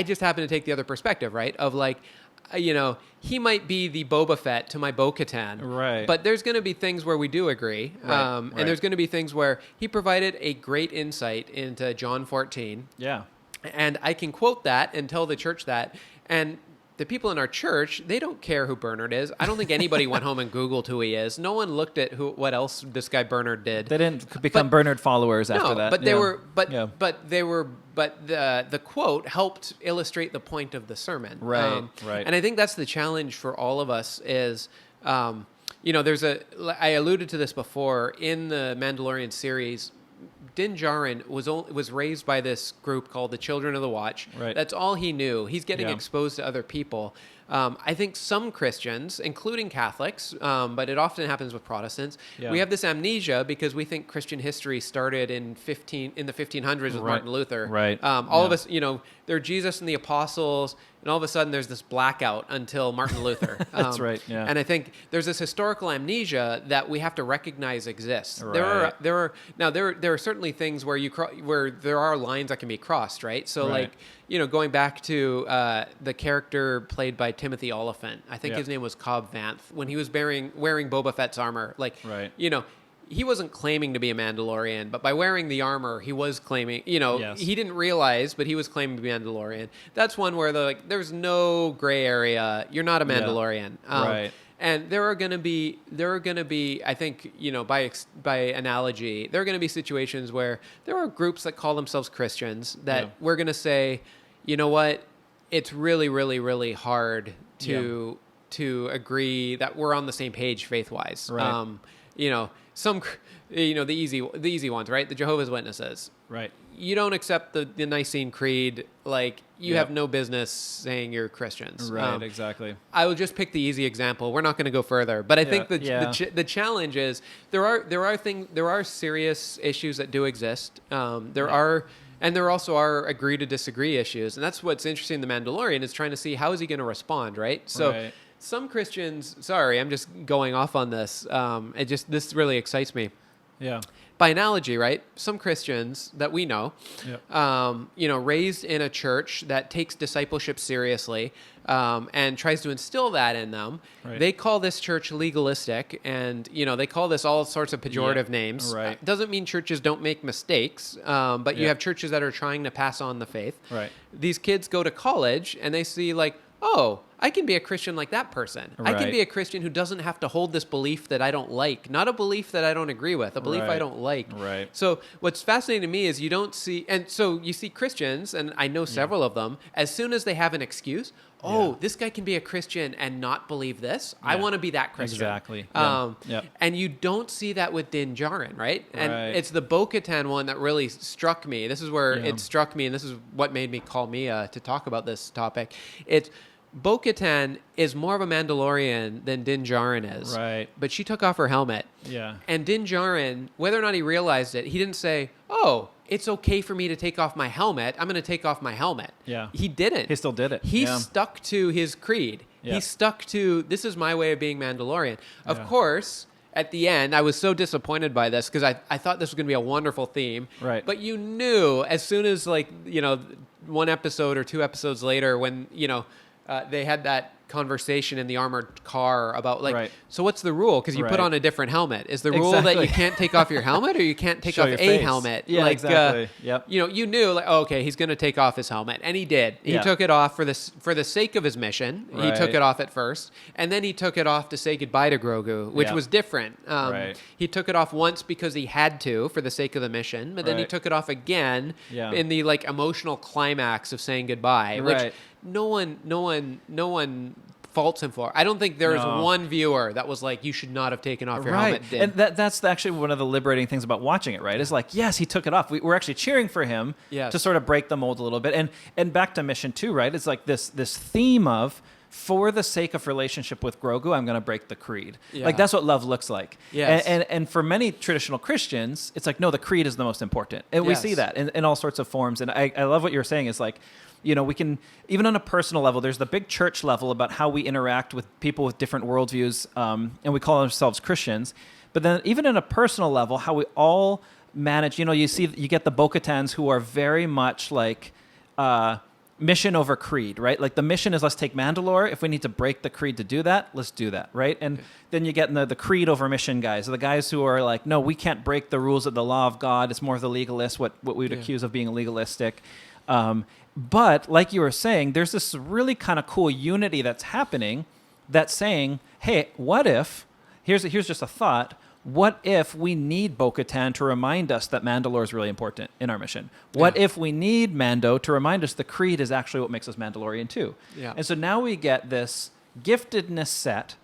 just happen to take the other perspective, right? Of he might be the Boba Fett to my Bo-Katan, right? But there's going to be things where we do agree, and there's going to be things where he provided a great insight into John 14. Yeah. And I can quote that and tell the church that, and the people in our church, they don't care who Bernard is. I don't think anybody went home and Googled who he is. No one looked at what else this guy Bernard did. They didn't become Bernard followers after that. But the quote helped illustrate the point of the sermon. Right. And I think that's the challenge for all of us is, I alluded to this before in the Mandalorian series. Din Djarin was raised by this group called the Children of the Watch. Right. That's all he knew. He's getting exposed to other people. I think some Christians, including Catholics, but it often happens with Protestants, we have this amnesia because we think Christian history started in the 1500s with Martin Luther. Right. All of us, they're Jesus and the apostles, and all of a sudden there's this blackout until Martin Luther. That's right. Yeah. And I think there's this historical amnesia that we have to recognize exists. Right. There are certainly things where there are lines that can be crossed, right? So going back to the character played by Timothy Oliphant, I think his name was Cobb Vanth, when he was wearing Boba Fett's armor, he wasn't claiming to be a Mandalorian, but by wearing the armor, he was claiming, he didn't realize, but he was claiming to be Mandalorian. That's one where there's no gray area. You're not a Mandalorian. Right. And there are going to be, I think, by analogy, there are going to be situations where there are groups that call themselves Christians that we're going to say, you know what, it's really, really, really hard to agree that we're on the same page faith-wise. Right. The easy ones, right? The Jehovah's Witnesses. Right. You don't accept the Nicene Creed, like you have no business saying you're Christians. Right, exactly. I will just pick the easy example. We're not going to go further, but I think the challenge is there are serious issues that do exist. There also are agree to disagree issues, and that's what's interesting. The Mandalorian is trying to see how is he going to respond, right? So some Christians. Sorry, I'm just going off on this. This really excites me. Yeah. By analogy, right? Some Christians that we know, raised in a church that takes discipleship seriously and tries to instill that in them. Right. They call this church legalistic, and they call this all sorts of pejorative names. Right. Doesn't mean churches don't make mistakes, but you have churches that are trying to pass on the faith. Right. These kids go to college and they see like, oh, I can be a Christian like that person. Right. I can be a Christian who doesn't have to hold this belief that I don't like, not a belief that I don't agree with, a belief I don't like. Right. So what's fascinating to me is you don't see, and so you see Christians, and I know several of them, as soon as they have an excuse, this guy can be a Christian and not believe this. Yeah. I want to be that Christian. Exactly. And you don't see that with Din Djarin, right? And it's the Bo-Katan one that really struck me. This is where it struck me, and this is what made me call Mia to talk about this topic. It's Bo-Katan is more of a Mandalorian than Din Djarin is. Right. But she took off her helmet. Yeah. And Din Djarin, whether or not he realized it, he didn't say, oh, it's okay for me to take off my helmet. I'm going to take off my helmet. Yeah. He didn't. He still did it. He stuck to his creed. Yeah. He stuck to, this is my way of being Mandalorian. Of course, at the end, I was so disappointed by this because I thought this was going to be a wonderful theme. Right. But you knew as soon as one episode or two episodes later when, they had that conversation in the armored car about so what's the rule? Because you put on a different helmet. Is the rule that you can't take off your helmet or you can't take off a helmet? Yeah, exactly. You knew okay, he's going to take off his helmet, and he did. He took it off for the sake of his mission. He took it off at first, and then he took it off to say goodbye to Grogu, which was different. He took it off once because he had to for the sake of the mission, but then he took it off again in the emotional climax of saying goodbye, which no one faults him for. I don't think there is one viewer that was like, you should not have taken off your helmet. And that's actually one of the liberating things about watching it, right? Is like, yes, he took it off. We're actually cheering for him to sort of break the mold a little bit. And back to Mission 2, right? It's like this theme of, for the sake of relationship with Grogu, I'm going to break the creed. Yeah. Like, that's what love looks like. Yes. And for many traditional Christians, it's like, no, the creed is the most important. And we see that in all sorts of forms. And I love what you're saying is like, we can, even on a personal level, there's the big church level about how we interact with people with different worldviews, and we call ourselves Christians. But then even on a personal level, how we all manage, you get the Bo-Katans who are very much like mission over creed, right? Like the mission is let's take Mandalore. If we need to break the creed to do that, let's do that, right? And then you get the creed over mission guys, the guys who are like, no, we can't break the rules of the law of God. It's more of the legalist, what we would accuse of being legalistic. But like you were saying, there's this really kind of cool unity that's happening that's saying, hey, what if, here's just a thought, what if we need Bo-Katan to remind us that Mandalore is really important in our mission? What if we need Mando to remind us the creed is actually what makes us Mandalorian too? Yeah. And so now we get this giftedness set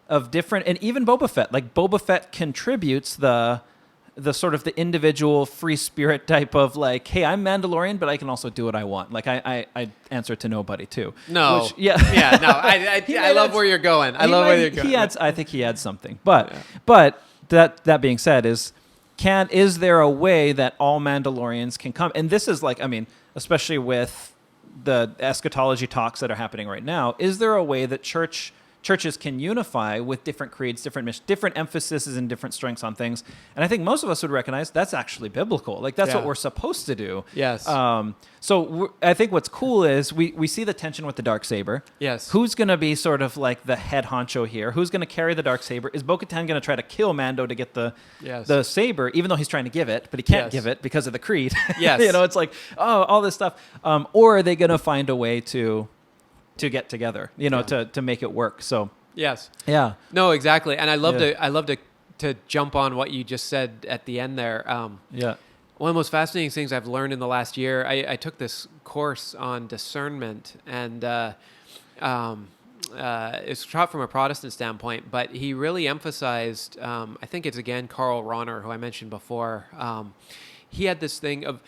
of different, and even Boba Fett. Like Boba Fett contributes the sort of the individual free spirit type of like, hey, I'm Mandalorian, but I can also do what I want. Like I answer to nobody too. No. Which, no. I love where you're going. I think he adds something. But that being said, is there a way that all Mandalorians can come? And this is like, I mean, especially with the eschatology talks that are happening right now, is there a way that churches can unify with different creeds, different emphases and different strengths on things? And I think most of us would recognize that's actually biblical. Like that's what we're supposed to do. Yes. So I think what's cool is we see the tension with the Dark Saber. Yes. Who's going to be sort of like the head honcho here? Who's going to carry the Dark Saber? Is Bo-Katan going to try to kill Mando to get the saber, even though he's trying to give it, but he can't give it because of the creed? Yes. It's like, all this stuff. Or are they going to find a way to get together, to make it work? So Yes. Yeah. No, exactly. And I love Yeah. to jump on what you just said at the end there. Yeah. One of the most fascinating things I've learned in the last year, I took this course on discernment, and it's taught from a Protestant standpoint, but he really emphasized, I think it's again Karl Rahner, who I mentioned before. He had this thing of,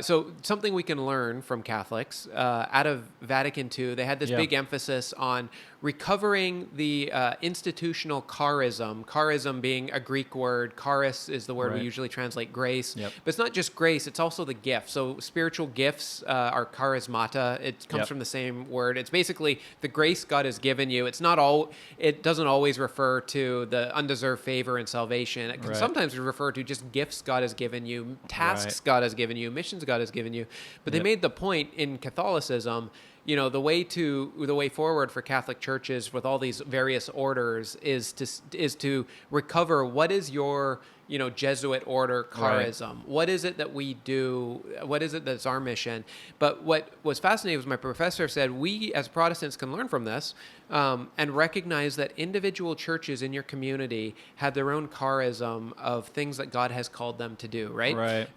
so something we can learn from Catholics. Out of Vatican II, they had this big emphasis on recovering the institutional charism. Charism being a Greek word. Charis is the word we usually translate grace. But it's not just grace, it's also the gift. So spiritual gifts are charismata. It comes from the same word. It's basically the grace God has given you. It's not all. It doesn't always refer to the undeserved favor and salvation. It can sometimes refer to just gifts God has given you, tasks God has given you, missions God has given you. But they made the point in Catholicism, you know, the way forward for Catholic churches with all these various orders is to recover what is your, you know, Jesuit order charism. What is it that we do? What is it that's our mission? But what was fascinating was my professor said, we as Protestants can learn from this and recognize that individual churches in your community have their own charism of things that God has called them to do, right?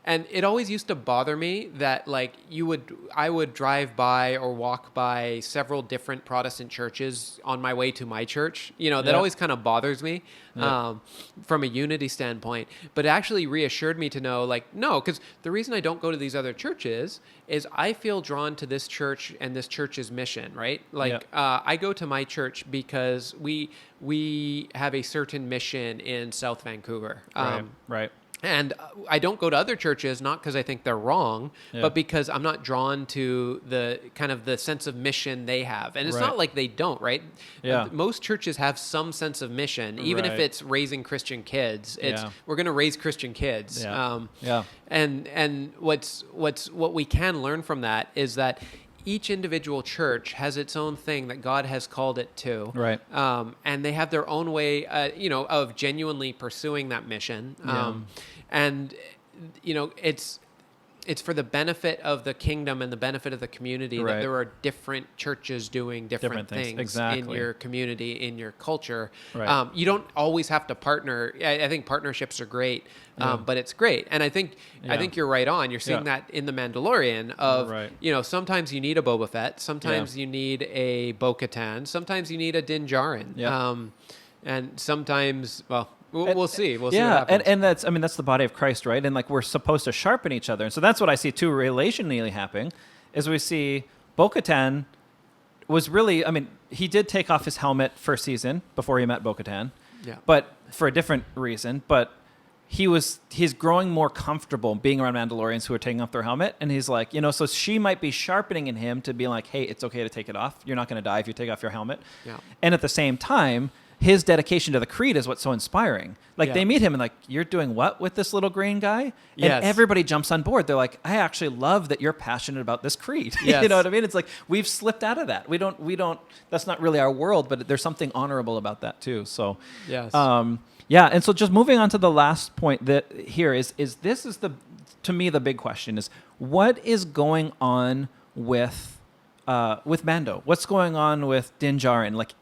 And it always used to bother me that, like, I would drive by or walk by several different Protestant churches on my way to my church. You know, that always kind of bothers me from a unity standpoint. But it actually reassured me to know, like, no, because the reason I don't go to these other churches is I feel drawn to this church and this church's mission, right? Like, I go to my church because we have a certain mission in South Vancouver. And I don't go to other churches, not because I think they're wrong, but because I'm not drawn to the kind of the sense of mission they have. And it's not like they don't, right? Most churches have some sense of mission, even if it's raising Christian kids. It's we're going to raise Christian kids. And what we can learn from that is that each individual church has its own thing that God has called it to. And they have their own way, of genuinely pursuing that mission. And, you know, it's for the benefit of the kingdom and the benefit of the community that there are different churches doing different things in your community, in your culture. You don't always have to partner. I think partnerships are great, but it's great. And I think you're right on. You're seeing that in The Mandalorian of, you know, sometimes you need a Boba Fett, sometimes you need a Bo-Katan, sometimes you need a Din Djarin. And sometimes, well, we'll see. We'll see what happens. And that's the body of Christ, right? And like we're supposed to sharpen each other. And so that's what I see too relationally happening, is we see Bo-Katan was really, he did take off his helmet first season before he met Bo-Katan, but for a different reason. But he's growing more comfortable being around Mandalorians who are taking off their helmet. And he's like, you know, so she might be sharpening in him to be like, hey, it's okay to take it off. You're not going to die if you take off your helmet. And at the same time, his dedication to the creed is what's so inspiring. Like they meet him and like, you're doing what with this little green guy? And everybody jumps on board. They're like, I actually love that you're passionate about this creed. You know what I mean? It's like, we've slipped out of that. We don't, that's not really our world, but there's something honorable about that too. So, and so just moving on to the last point that here is to me, the big question is, what is going on with Mando? What's going on with Din Djarin? Like,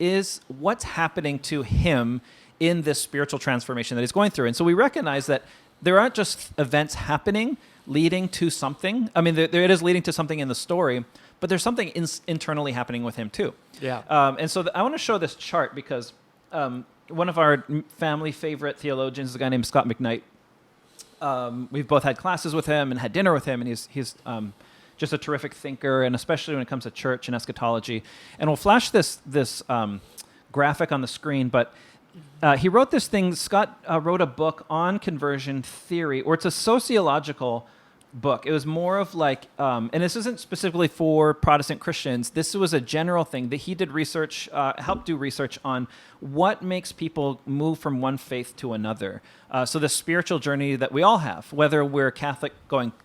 what's happening to him in this spiritual transformation that he's going through? And so we recognize that there aren't just events happening leading to something. I mean, there it is leading to something in the story, but there's something internally happening with him too. And so I want to show this chart because one of our family favorite theologians is a guy named Scott McKnight. We've both had classes with him and had dinner with him, and he's just a terrific thinker, and especially when it comes to church and eschatology. And we'll flash this graphic on the screen, but he wrote this thing. Scott wrote a book on conversion theory, or it's a sociological book. It was more of like, and this isn't specifically for Protestant Christians. This was a general thing that he did research, helped do research on what makes people move from one faith to another. So the spiritual journey that we all have, whether we're Catholic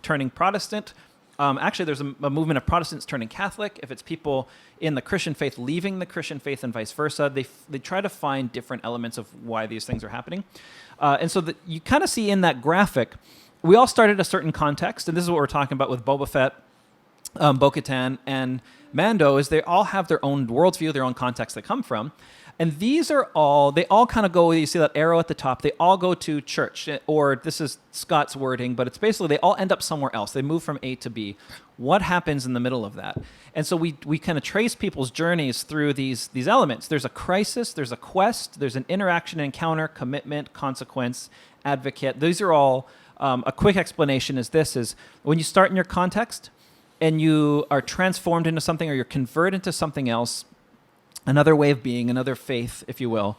turning Protestant. Actually, there's a movement of Protestants turning Catholic. If it's people in the Christian faith leaving the Christian faith and vice versa, they try to find different elements of why these things are happening. And so you kind of see in that graphic, we all start at a certain context, and this is what we're talking about with Boba Fett Bo-Katan, and Mando is they all have their own worldview, their own context they come from. And these are all, they all kind of go, you see that arrow at the top, they all go to church, or this is Scott's wording, but it's basically they all end up somewhere else. They move from A to B. What happens in the middle of that? And so we kind of trace people's journeys through these elements. There's a crisis, there's a quest, there's an interaction, encounter, commitment, consequence, advocate. These are all, a quick explanation is when you start in your context and you are transformed into something or you're converted into something else, another way of being, another faith, if you will,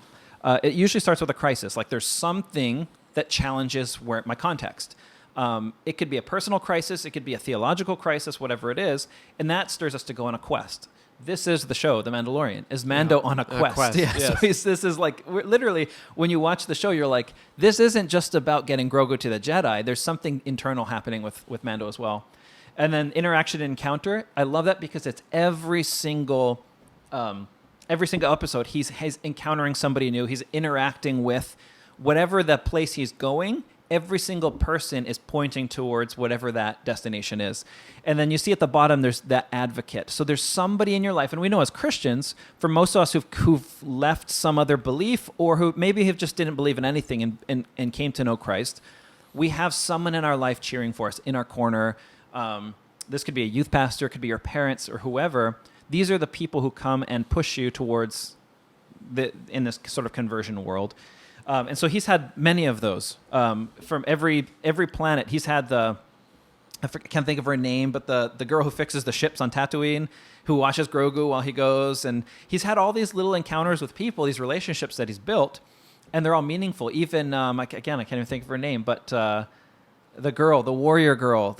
it usually starts with a crisis. Like there's something that challenges my context. It could be a personal crisis. It could be a theological crisis, whatever it is. And that stirs us to go on a quest. This is the show, The Mandalorian. Is Mando on a quest? Yeah. Yes. So this is like, literally, when you watch the show, you're like, this isn't just about getting Grogu to the Jedi. There's something internal happening with Mando as well. And then interaction and encounter. I love that because it's every single episode, he's encountering somebody new. He's interacting with whatever the place he's going. Every single person is pointing towards whatever that destination is. And then you see at the bottom, there's that advocate. So there's somebody in your life, and we know as Christians, for most of us who've left some other belief or who maybe have just didn't believe in anything and came to know Christ, we have someone in our life cheering for us, in our corner. This could be a youth pastor, it could be your parents or whoever. These are the people who come and push you towards in this sort of conversion world. And so he's had many of those from every planet. He's had I can't think of her name, but the girl who fixes the ships on Tatooine, who watches Grogu while he goes. And he's had all these little encounters with people, these relationships that he's built, and they're all meaningful. Even, I can't even think of her name, but the warrior girl,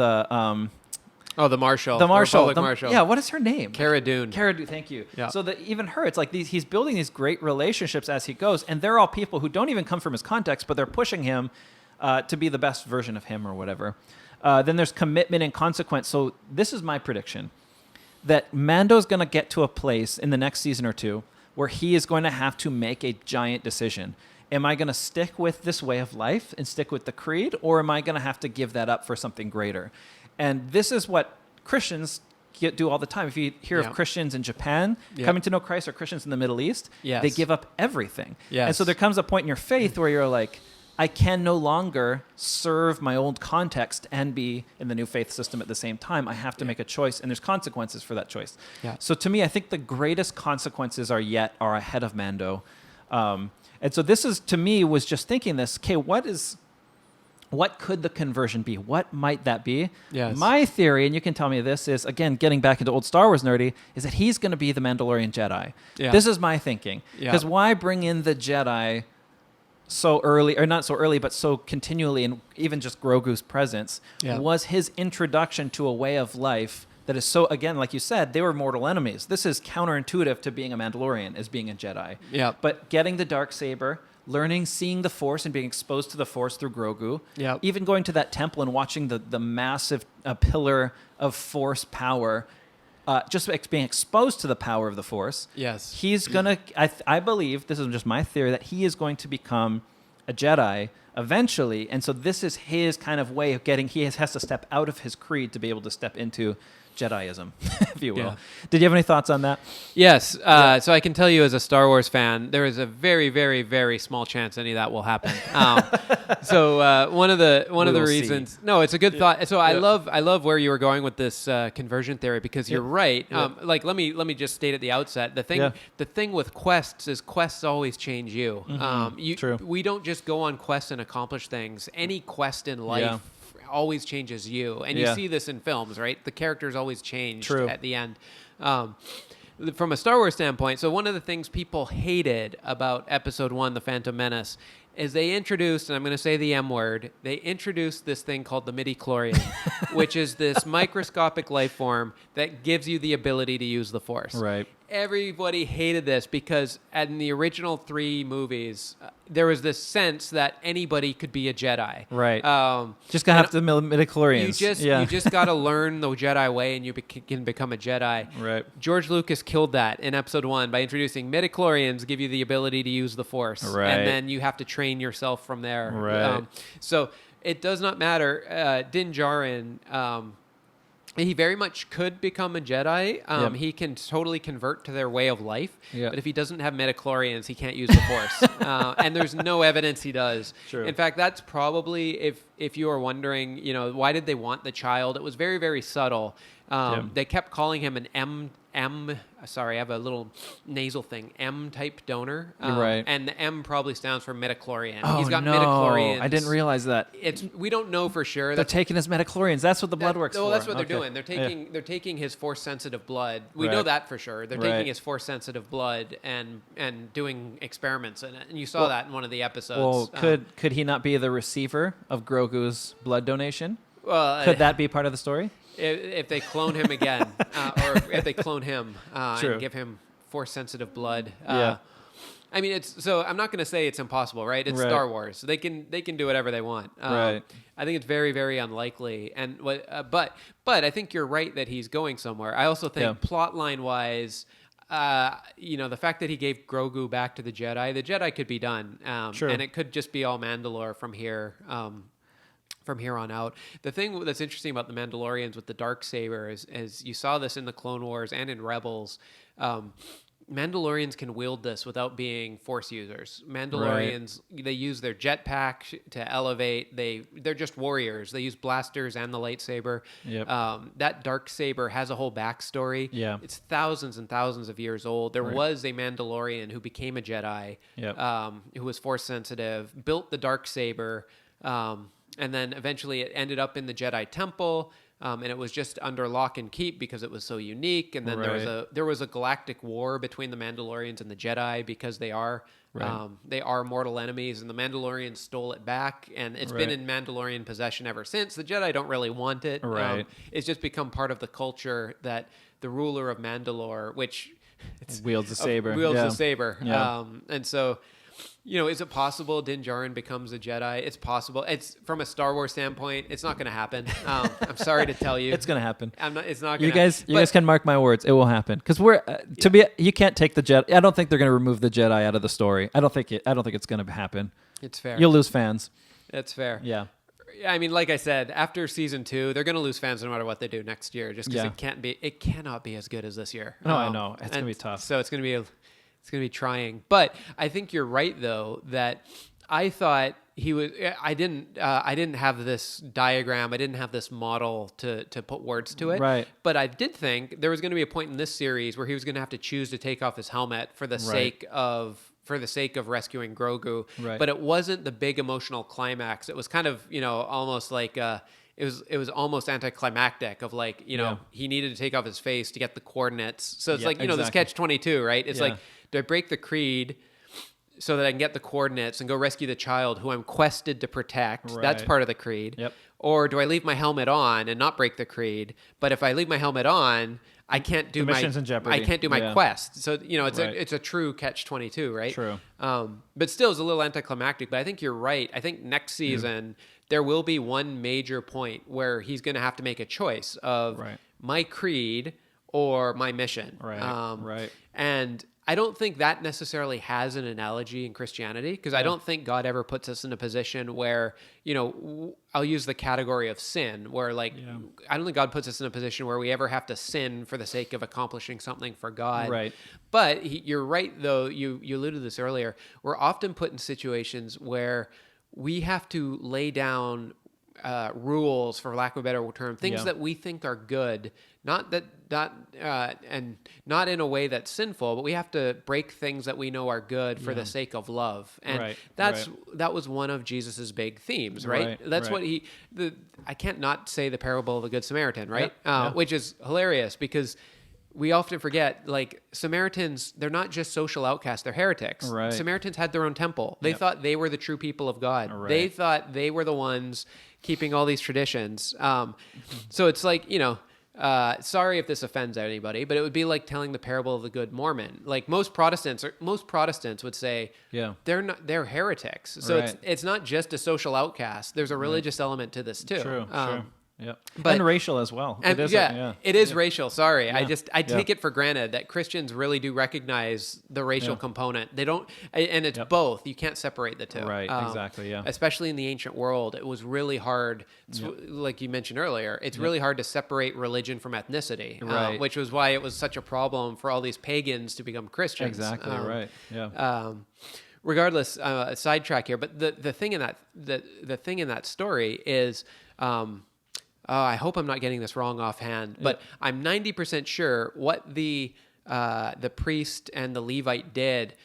the Marshal. The Marshal. Marshal. Yeah, what is her name? Cara Dune. Cara Dune, thank you. Yeah. So even her, it's like he's building these great relationships as he goes, and they're all people who don't even come from his context, but they're pushing him to be the best version of him or whatever. Then there's commitment and consequence. So this is my prediction, that Mando's going to get to a place in the next season or two where he is going to have to make a giant decision. Am I going to stick with this way of life and stick with the creed, or am I going to have to give that up for something greater? And this is what Christians do all the time. If you hear of Christians in Japan coming to know Christ, or Christians in the Middle East, they give up everything. Yes. And so there comes a point in your faith where you're like, I can no longer serve my old context and be in the new faith system at the same time. I have to make a choice, and there's consequences for that choice. Yeah. So to me, I think the greatest consequences are ahead of Mando. And so this is, to me, was just thinking this, okay, what could the conversion be? What might that be? Yes. My theory, and you can tell me this, is, again, getting back into old Star Wars nerdy, is that he's going to be the Mandalorian Jedi. Yeah. This is my thinking. Because why bring in the Jedi so early, or not so early, but so continually, and even just Grogu's presence, was his introduction to a way of life that is so, again, like you said, they were mortal enemies. This is counterintuitive to being a Mandalorian, as being a Jedi. Yeah. But getting the Dark Saber, seeing the Force and being exposed to the Force through Grogu. Yep. Even going to that temple and watching the massive pillar of Force power, just being exposed to the power of the Force. Yes. He's going to, I believe, this is just my theory, that he is going to become a Jedi eventually. And so this is his kind of way of has to step out of his creed to be able to step into Jediism, if you will. Yeah. Did you have any thoughts on that? Yes. So I can tell you, as a Star Wars fan, there is a very, very, very small chance any of that will happen. So one of the reasons, see. No, it's a good thought. So I love where you were going with this conversion theory, because you're right. Like let me just state at the outset, the thing with quests is quests always change you. Mm-hmm. True. We don't just go on quests and accomplish things. Any quest in life always changes you, and you see this in films, right? The characters always change at the end. From a Star Wars standpoint, so one of the things people hated about Episode 1, The Phantom Menace, is they introduced, and I'm going to say the M word, they introduced this thing called the midichlorian, which is this microscopic life form that gives you the ability to use the Force. Right. Everybody hated this because in the original 3 movies, there was this sense that anybody could be a Jedi. Right. Just gotta have the midichlorians. You just gotta learn the Jedi way, and you can become a Jedi. Right. George Lucas killed that in Episode 1 by introducing midichlorians, give you the ability to use the Force, and then you have to train yourself from there. Right. So it does not matter. Din Djarin. He very much could become a Jedi. Yep. He can totally convert to their way of life. Yep. But if he doesn't have midichlorians, he can't use the Force. And there's no evidence he does. True. In fact, that's probably, if you are wondering, why did they want the child? It was very, very subtle. They kept calling him an sorry, I have a little nasal thing, M-type donor. You're right. And the M probably stands for midichlorian. Oh, He's got no. midichlorians. I didn't realize that. We don't know for sure. They're taking his midichlorians. That's what the blood works for. Well, that's what they're Okay. doing. They're taking his Force-sensitive blood. We Right. know that for sure. They're Right. taking his Force-sensitive blood and doing experiments in it. And you saw that in one of the episodes. Well, could he not be the receiver of Grogu's blood donation? Well, Could that be part of the story? if they clone him again, or if they clone him True. and give him Force-sensitive blood. Yeah. I mean, I'm not going to say it's impossible, right? It's Right. Star Wars. They can do whatever they want. Right. I think it's very, very unlikely. And but I think you're right that he's going somewhere. I also think plot line wise, the fact that he gave Grogu back to the Jedi could be done. Sure. And it could just be all Mandalore from here. From here on out. The thing that's interesting about the Mandalorians with the Dark Saber is you saw this in the Clone Wars and in Rebels. Mandalorians can wield this without being Force users. Mandalorians, they use their jetpack to elevate. They're just warriors. They use blasters and the lightsaber. Yep. That Dark Saber has a whole backstory. Yeah. It's thousands and thousands of years old. There Right. was a Mandalorian who became a Jedi, Yep. who was Force sensitive, built the Dark Saber, and then eventually it ended up in the Jedi Temple. And it was just under lock and keep because it was so unique. And then Right. there was a galactic war between the Mandalorians and the Jedi because they are mortal enemies, and the Mandalorians stole it back, and it's been Right. in Mandalorian possession ever since. The Jedi don't really want it. Right. It's just become part of the culture that the ruler of Mandalore, which Wields a saber. wields Yeah. a saber. Yeah. And so, is it possible Din Djarin becomes a Jedi? It's possible. It's from a Star Wars standpoint, it's not going to happen. I'm sorry to tell you, It's gonna happen. It's not. You Gonna, guys can mark my words. It will happen because you can't take the Jedi. I don't think they're gonna remove the Jedi out of the story. I don't think it's gonna happen. It's fair. You'll lose fans. It's fair. Yeah. I mean, like I said, after season 2, they're going to lose fans no matter what they do next year, just because Yeah. it cannot be as good as this year. No, I know. It's gonna be tough. So it's going to be trying. But I think you're right though that I thought he was. I didn't have this diagram. I didn't have this model to put words to it. Right. But I did think there was going to be a point in this series where he was going to have to choose to take off his helmet for the sake of rescuing Grogu. Right. But it wasn't the big emotional climax. It was kind of, almost like it was almost anticlimactic of like, he needed to take off his face to get the coordinates. So it's Yeah, like, this exactly. catch-22, right? It's Yeah. like, do I break the creed so that I can get the coordinates and go rescue the child who I'm quested to protect? That's Right. part of the creed. Yep. Or do I leave my helmet on and not break the creed? But if I leave my helmet on, I can't do The mission's in jeopardy. I can't do my Yeah. quest. So it's Right. it's a true catch-22, right? True. But still, it's a little anticlimactic. But I think you're right. I think next season there will be one major point where he's going to have to make a choice of Right. my creed or my mission. Right. Right. And I don't think that necessarily has an analogy in Christianity, because I don't think God ever puts us in a position where, I'll use the category of sin, where I don't think God puts us in a position where we ever have to sin for the sake of accomplishing something for God. Right. But you're right, though. You alluded to this earlier. We're often put in situations where we have to lay down rules, for lack of a better term, things Yeah. that we think are good, not in a way that's sinful, but we have to break things that we know are good for the sake of love. And Right, that was one of Jesus's big themes, right? Right, That's right. what I can't not say the parable of the Good Samaritan, right? Yep, yeah. Which is hilarious because we often forget, Samaritans, they're not just social outcasts, they're heretics. Right. Samaritans had their own temple. They thought they were the true people of God. Right. They thought they were the ones keeping all these traditions. So it's like, sorry if this offends anybody, but it would be like telling the parable of the Good Mormon. Like most Protestants would say, Yeah. they're heretics. So Right. it's not just a social outcast. There's a religious element to this too. True. Yeah. But- and racial as well. And it is racial. Sorry, Yeah. I take it for granted that Christians really do recognize the racial component. They don't, and it's both. You can't separate the two. Right. Exactly. Yeah. Especially in the ancient world, it was really hard. Like you mentioned earlier, it's really hard to separate religion from ethnicity. Right. Which was why it was such a problem for all these pagans to become Christians. Exactly. Right. Yeah. Regardless, a sidetrack here, but the thing in that the thing in that story is. I hope I'm not getting this wrong offhand, but I'm 90% sure what the priest and the Levite did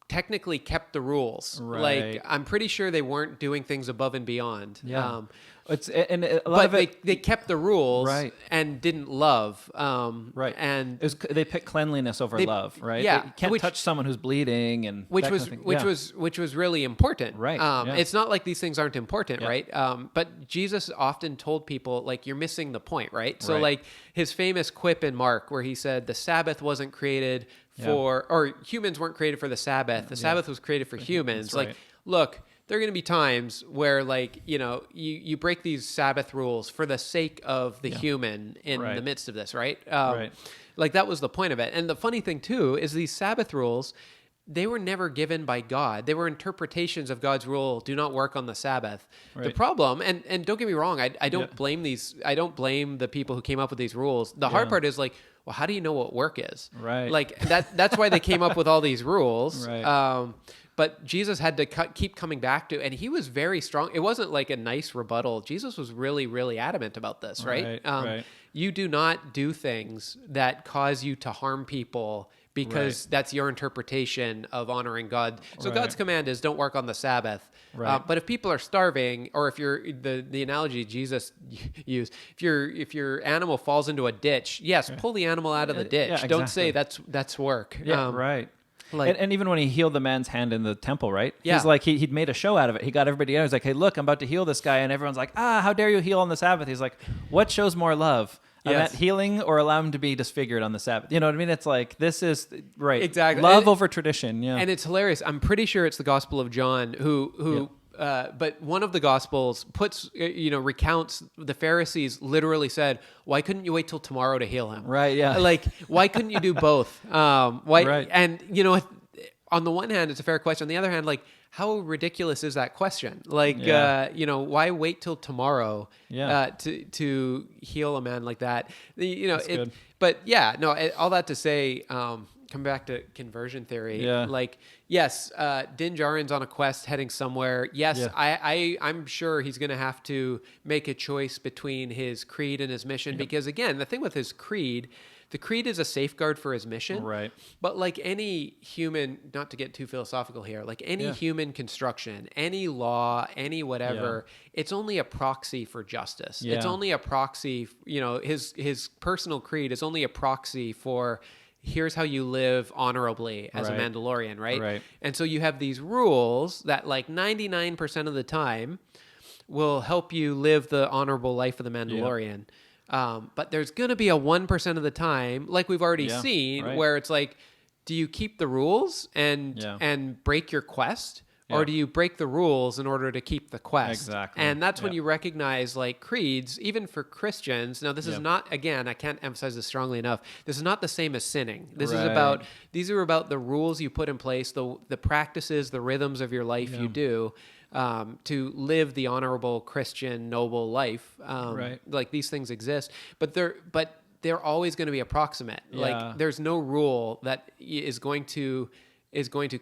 technically kept the rules. Right. Like, I'm pretty sure they weren't doing things above and beyond. Yeah. A lot of it, they kept the rules Right. and didn't love. Right. And they pick cleanliness over love, right? yeah, You can't touch someone who's bleeding and which that was kind of thing. which was really important. Right, It's not like these things aren't important, Yeah. right? But Jesus often told people, like, you're missing the point, right? So Right. like his famous quip in Mark where he said the Sabbath wasn't created for or humans weren't created for the Sabbath. The Sabbath was created for humans. That's right. Like, look, there are going to be times where, like, you break these Sabbath rules for the sake of the human in Right. the midst of this, right? Right. Like, that was the point of it. And the funny thing, too, is these Sabbath rules, they were never given by God. They were interpretations of God's rule, do not work on the Sabbath. The Right. problem, and don't get me wrong, I don't blame the people who came up with these rules. The hard part is, like, well, how do you know what work is? Right. Like, that's why they came up with all these rules. Right. But Jesus had to keep coming back to, and he was very strong. It wasn't like a nice rebuttal. Jesus was really, really adamant about this, right? Right. You do not do things that cause you to harm people because that's your interpretation of honoring God. So Right. God's command is don't work on the Sabbath. Right. But if people are starving, or if you're the analogy Jesus used, if your animal falls into a ditch, yes, pull the animal out of the ditch. Yeah, Don't exactly. say that's work. Yeah, right. Like, And even when he healed the man's hand in the temple, right? Yeah. He's like, he'd made a show out of it. He got everybody together. He's like, hey, look, I'm about to heal this guy. And everyone's like, how dare you heal on the Sabbath? He's like, what shows more love? Yes. That healing or allow him to be disfigured on the Sabbath? You know what I mean? It's like, this is, right. Exactly. Love over tradition, yeah. And it's hilarious. I'm pretty sure it's the Gospel of John who but one of the Gospels recounts the Pharisees literally said, why couldn't you wait till tomorrow to heal him? Right, yeah. Like, why couldn't you do both? Why? Right. And, on the one hand, it's a fair question. On the other hand, like, how ridiculous is that question? Like, why wait till tomorrow to heal a man like that? That's good. But yeah, no, all that to say, come back to conversion theory. Yeah. Like, yes, Din Djarin's on a quest heading somewhere. Yes, Yeah. I'm sure he's going to have to make a choice between his creed and his mission because, again, the thing with his creed, the creed is a safeguard for his mission. Right. But like any human, not to get too philosophical here, like any human construction, any law, any whatever, it's only a proxy for justice. Yeah. It's only a proxy, his personal creed is only a proxy for here's how you live honorably as a Right. Mandalorian, right? Right. And so you have these rules that like 99% of the time will help you live the honorable life of the Mandalorian. But there's going to be a 1% of the time, like we've already seen, right. where it's like, do you keep the rules and break your quest? Yeah. Or do you break the rules in order to keep the quest? Exactly. And that's when Yeah. you recognize, like, creeds, even for Christians. Now, this is not, again, I can't emphasize this strongly enough. This is not the same as sinning. This is Right. these are about the rules you put in place, the practices, the rhythms of your life you do to live the honorable Christian, noble life. Right. Like, these things exist, but they're always going to be approximate. Yeah. Like, there's no rule that is going to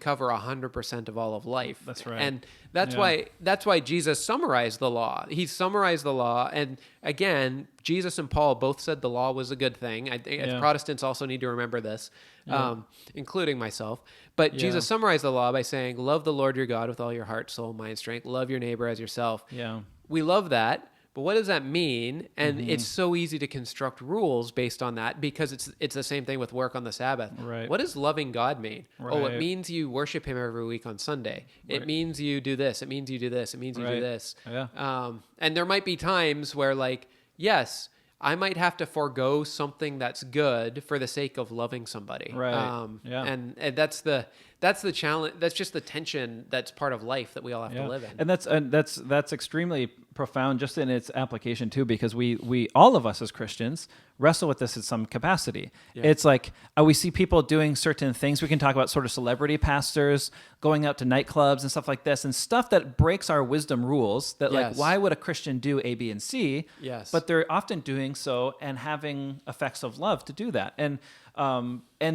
cover 100% of all of life. That's right. And that's why Jesus summarized the law. He summarized the law. And again, Jesus and Paul both said the law was a good thing. I think Protestants also need to remember this, including myself. But Jesus summarized the law by saying, love the Lord your God with all your heart, soul, mind, strength. Love your neighbor as yourself. Yeah. We love that. But what does that mean? And it's so easy to construct rules based on that because it's the same thing with work on the Sabbath. Right. What does loving God mean? Oh, it Right. means you worship him every week on Sunday. It Right. means you do this. It means you do this. It means you do Right. this. Yeah. And there might be times where, like, yes, I might have to forego something that's good for the sake of loving somebody. Right. Yeah. And that's the that's the challenge. That's just the tension that's part of life that we all have to live in. And that's extremely profound just in its application too, because we all of us as Christians wrestle with this in some capacity. Yeah. It's like we see people doing certain things. We can talk about sort of celebrity pastors going out to nightclubs and stuff like this, and stuff that breaks our wisdom rules that like, why would a Christian do A, B, and C? Yes. But they're often doing so and having effects of love to do that. And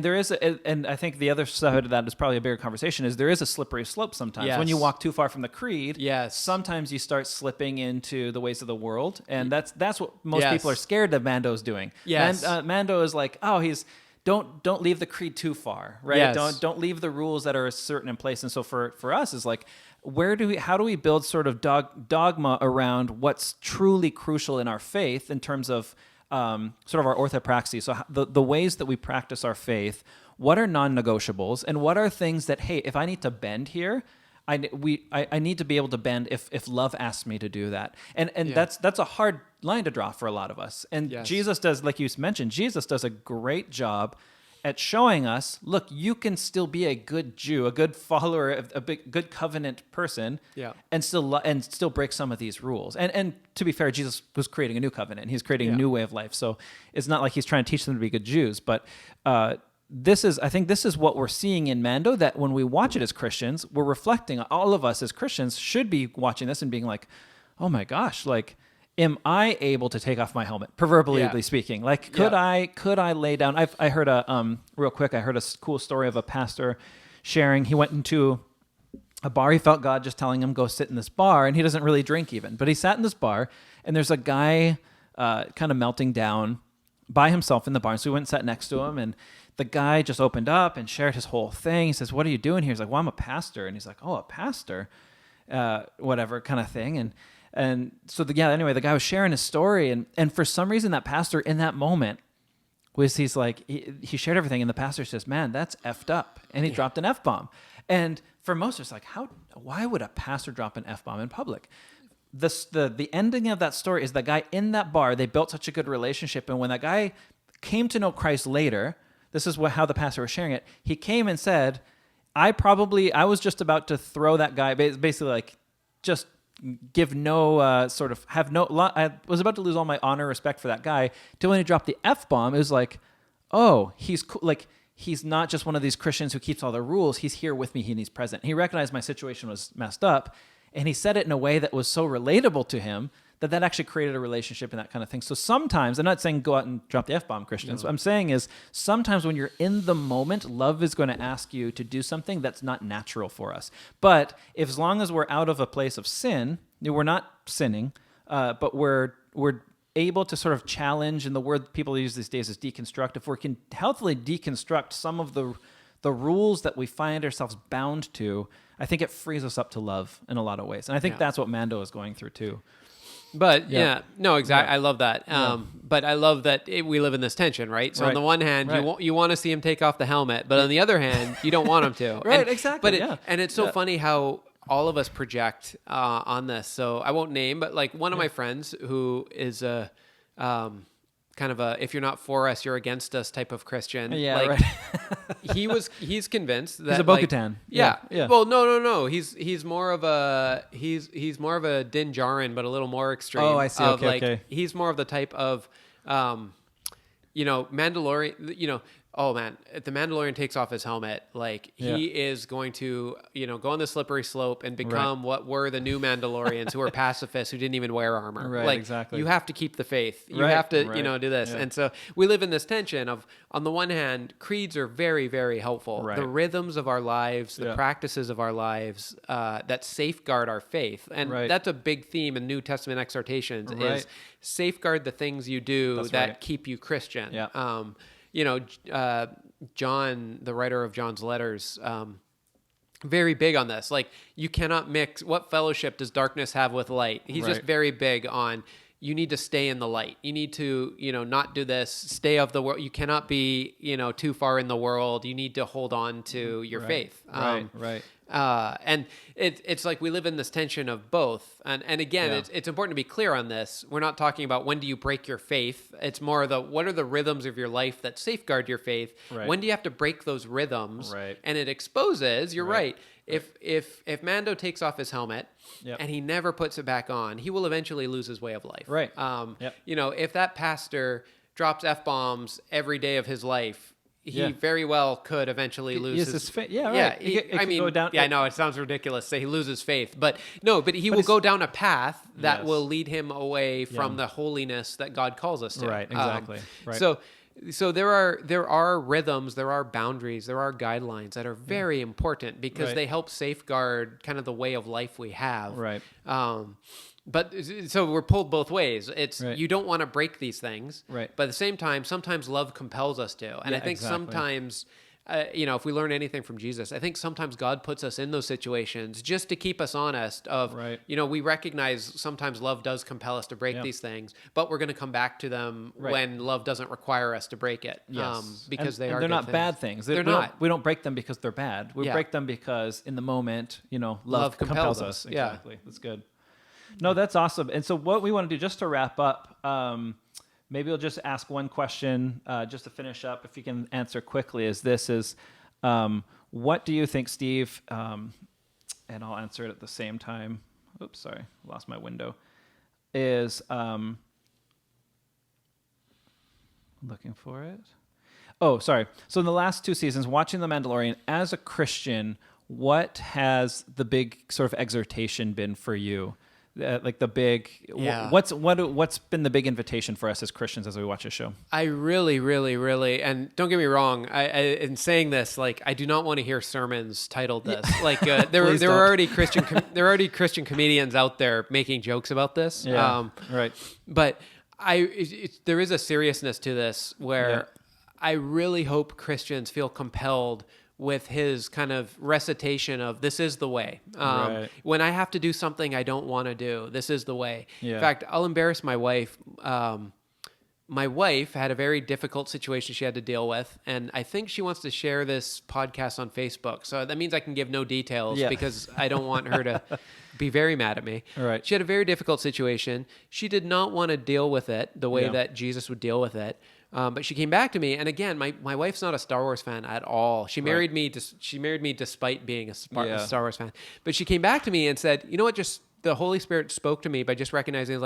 there is, and I think the other side of that is probably a bigger conversation, is there is a slippery slope sometimes. When you walk too far from the creed, sometimes you start slipping into the ways of the world. And that's what most people are scared of Mando's doing. Yes. Mando is like, don't leave the creed too far, right? Yes. Don't leave the rules that are certain in place. And so for us is like, how do we build sort of dogma around what's truly crucial in our faith in terms of sort of our orthopraxy? So the ways that we practice our faith, what are non-negotiables, and what are things that, hey, if I need to bend here, I need to be able to bend if love asks me to do that. And that's a hard line to draw for a lot of us. And Jesus does, like you mentioned, Jesus does a great job at showing us, look, you can still be a good Jew, a good follower, good covenant person, and still break some of these rules. And to be fair, Jesus was creating a new covenant. He's creating a new way of life. So it's not like he's trying to teach them to be good Jews. But I think this is what we're seeing in Mando, that when we watch it as Christians, we're reflecting. All of us as Christians should be watching this and being like, oh my gosh, like, am I able to take off my helmet, proverbially speaking? Like, could I lay down? I heard real quick, I heard a cool story of a pastor sharing. He went into a bar. He felt God just telling him, go sit in this bar. And he doesn't really drink even, but he sat in this bar, and there's a guy kind of melting down by himself in the bar. So he went and sat next to him, and the guy just opened up and shared his whole thing. He says, what are you doing here? He's like, well, I'm a pastor. And he's like, oh, a pastor, whatever kind of thing. And so, anyway, the guy was sharing his story, and for some reason, that pastor in that moment he's like, he shared everything, and the pastor says, man, that's effed up. And he dropped an F-bomb. And for most of us, like, why would a pastor drop an F-bomb in public? The ending of that story is the guy in that bar, they built such a good relationship, and when that guy came to know Christ later, this is how the pastor was sharing it, he came and said, I was just about to throw that guy, basically like, just give no I was about to lose all my honor, respect for that guy, till when he dropped the F-bomb, it was like, oh, he's cool. Like, he's not just one of these Christians who keeps all the rules. He's here with me. He's present. He recognized my situation was messed up, and he said it in a way that was so relatable to him that actually created a relationship and that kind of thing. So sometimes, I'm not saying go out and drop the F-bomb, Christians. No. What I'm saying is sometimes when you're in the moment, love is going to ask you to do something that's not natural for us. But as long as we're out of a place of sin, we're not sinning, but we're able to sort of challenge, and the word people use these days is deconstruct. If we can healthily deconstruct some of the rules that we find ourselves bound to, I think it frees us up to love in a lot of ways. And I think that's what Mando is going through too. But no, exactly. I love that. But I love that we live in this tension, right? So on the one hand, you want to see him take off the helmet, but on the other hand, you don't want him to. Right, exactly. But and it's so funny how all of us project on this. So I won't name, but like one of my friends who is a kind of a, if you're not for us, you're against us type of Christian. Yeah, like, right. he's convinced that he's a Bo-Katan. Yeah. Well, no. He's more of a more of a Din Djarin, but a little more extreme. Oh, I see. Okay. He's more of the type of, Mandalorian. Oh man, if the Mandalorian takes off his helmet, like he is going to, go on the slippery slope and become what were the new Mandalorians who were pacifists who didn't even wear armor. Right, like, exactly. You have to keep the faith. You have to, do this. Yeah. And so we live in this tension of, on the one hand, creeds are very, very helpful. Right. The rhythms of our lives, the practices of our lives that safeguard our faith. And that's a big theme in New Testament exhortations is safeguard the things you do that keep you Christian. Yeah. John, the writer of John's letters, very big on this. Like, you cannot mix, what fellowship does darkness have with light? He's just very big on, you need to stay in the light. You need to, not do this, stay of the world. You cannot be, too far in the world. You need to hold on to your faith. Right. And it's like we live in this tension of both. And again, it's important to be clear on this. We're not talking about when do you break your faith. It's more what are the rhythms of your life that safeguard your faith? Right. When do you have to break those rhythms? Right. And it exposes, you're right. If Mando takes off his helmet and he never puts it back on, he will eventually lose his way of life. Right. If that pastor drops F-bombs every day of his life, he very well could eventually lose his faith. Yeah, right. Yeah, I know it sounds ridiculous to say he loses faith, but he will go down a path that will lead him away from the holiness that God calls us to. Right, exactly. So there are rhythms, there are boundaries, there are guidelines that are very important because they help safeguard kind of the way of life we have. Right. But so we're pulled both ways. It's you don't want to break these things, right? But at the same time, sometimes love compels us to, and I think sometimes, if we learn anything from Jesus, I think sometimes God puts us in those situations just to keep us honest. We recognize sometimes love does compel us to break these things, but we're going to come back to them when love doesn't require us to break it. Because they're not bad things. They're not. We don't break them because they're bad. We break them because in the moment, love compels us. Exactly. That's good. No, that's awesome. And so what we want to do, just to wrap up, maybe we'll just ask one question just to finish up, if you can answer quickly, what do you think, Steve, and I'll answer it at the same time. Oops, sorry, lost my window. Looking for it. Oh, sorry. So in the last 2 seasons, watching The Mandalorian, as a Christian, what has the big sort of exhortation been for you? What's been the big invitation for us as Christians as we watch a show? I really, really, really, and don't get me wrong, in saying this, I do not want to hear sermons titled this. There were already Christian comedians out there making jokes about this. Right. But there is a seriousness to this where I really hope Christians feel compelled with his kind of recitation of this is the way. When I have to do something I don't want to do, this is the way. In fact, I'll embarrass my wife. My wife had a very difficult situation she had to deal with, and I think she wants to share this podcast on Facebook. So that means I can give no details because I don't want her to be very mad at me. Right. She had a very difficult situation. She did not want to deal with it the way that Jesus would deal with it. But she came back to me, and again, my wife's not a Star Wars fan at all. She married me. She married me despite being a Star Wars fan. But she came back to me and said, "You know what? Just the Holy Spirit spoke to me by just recognizing,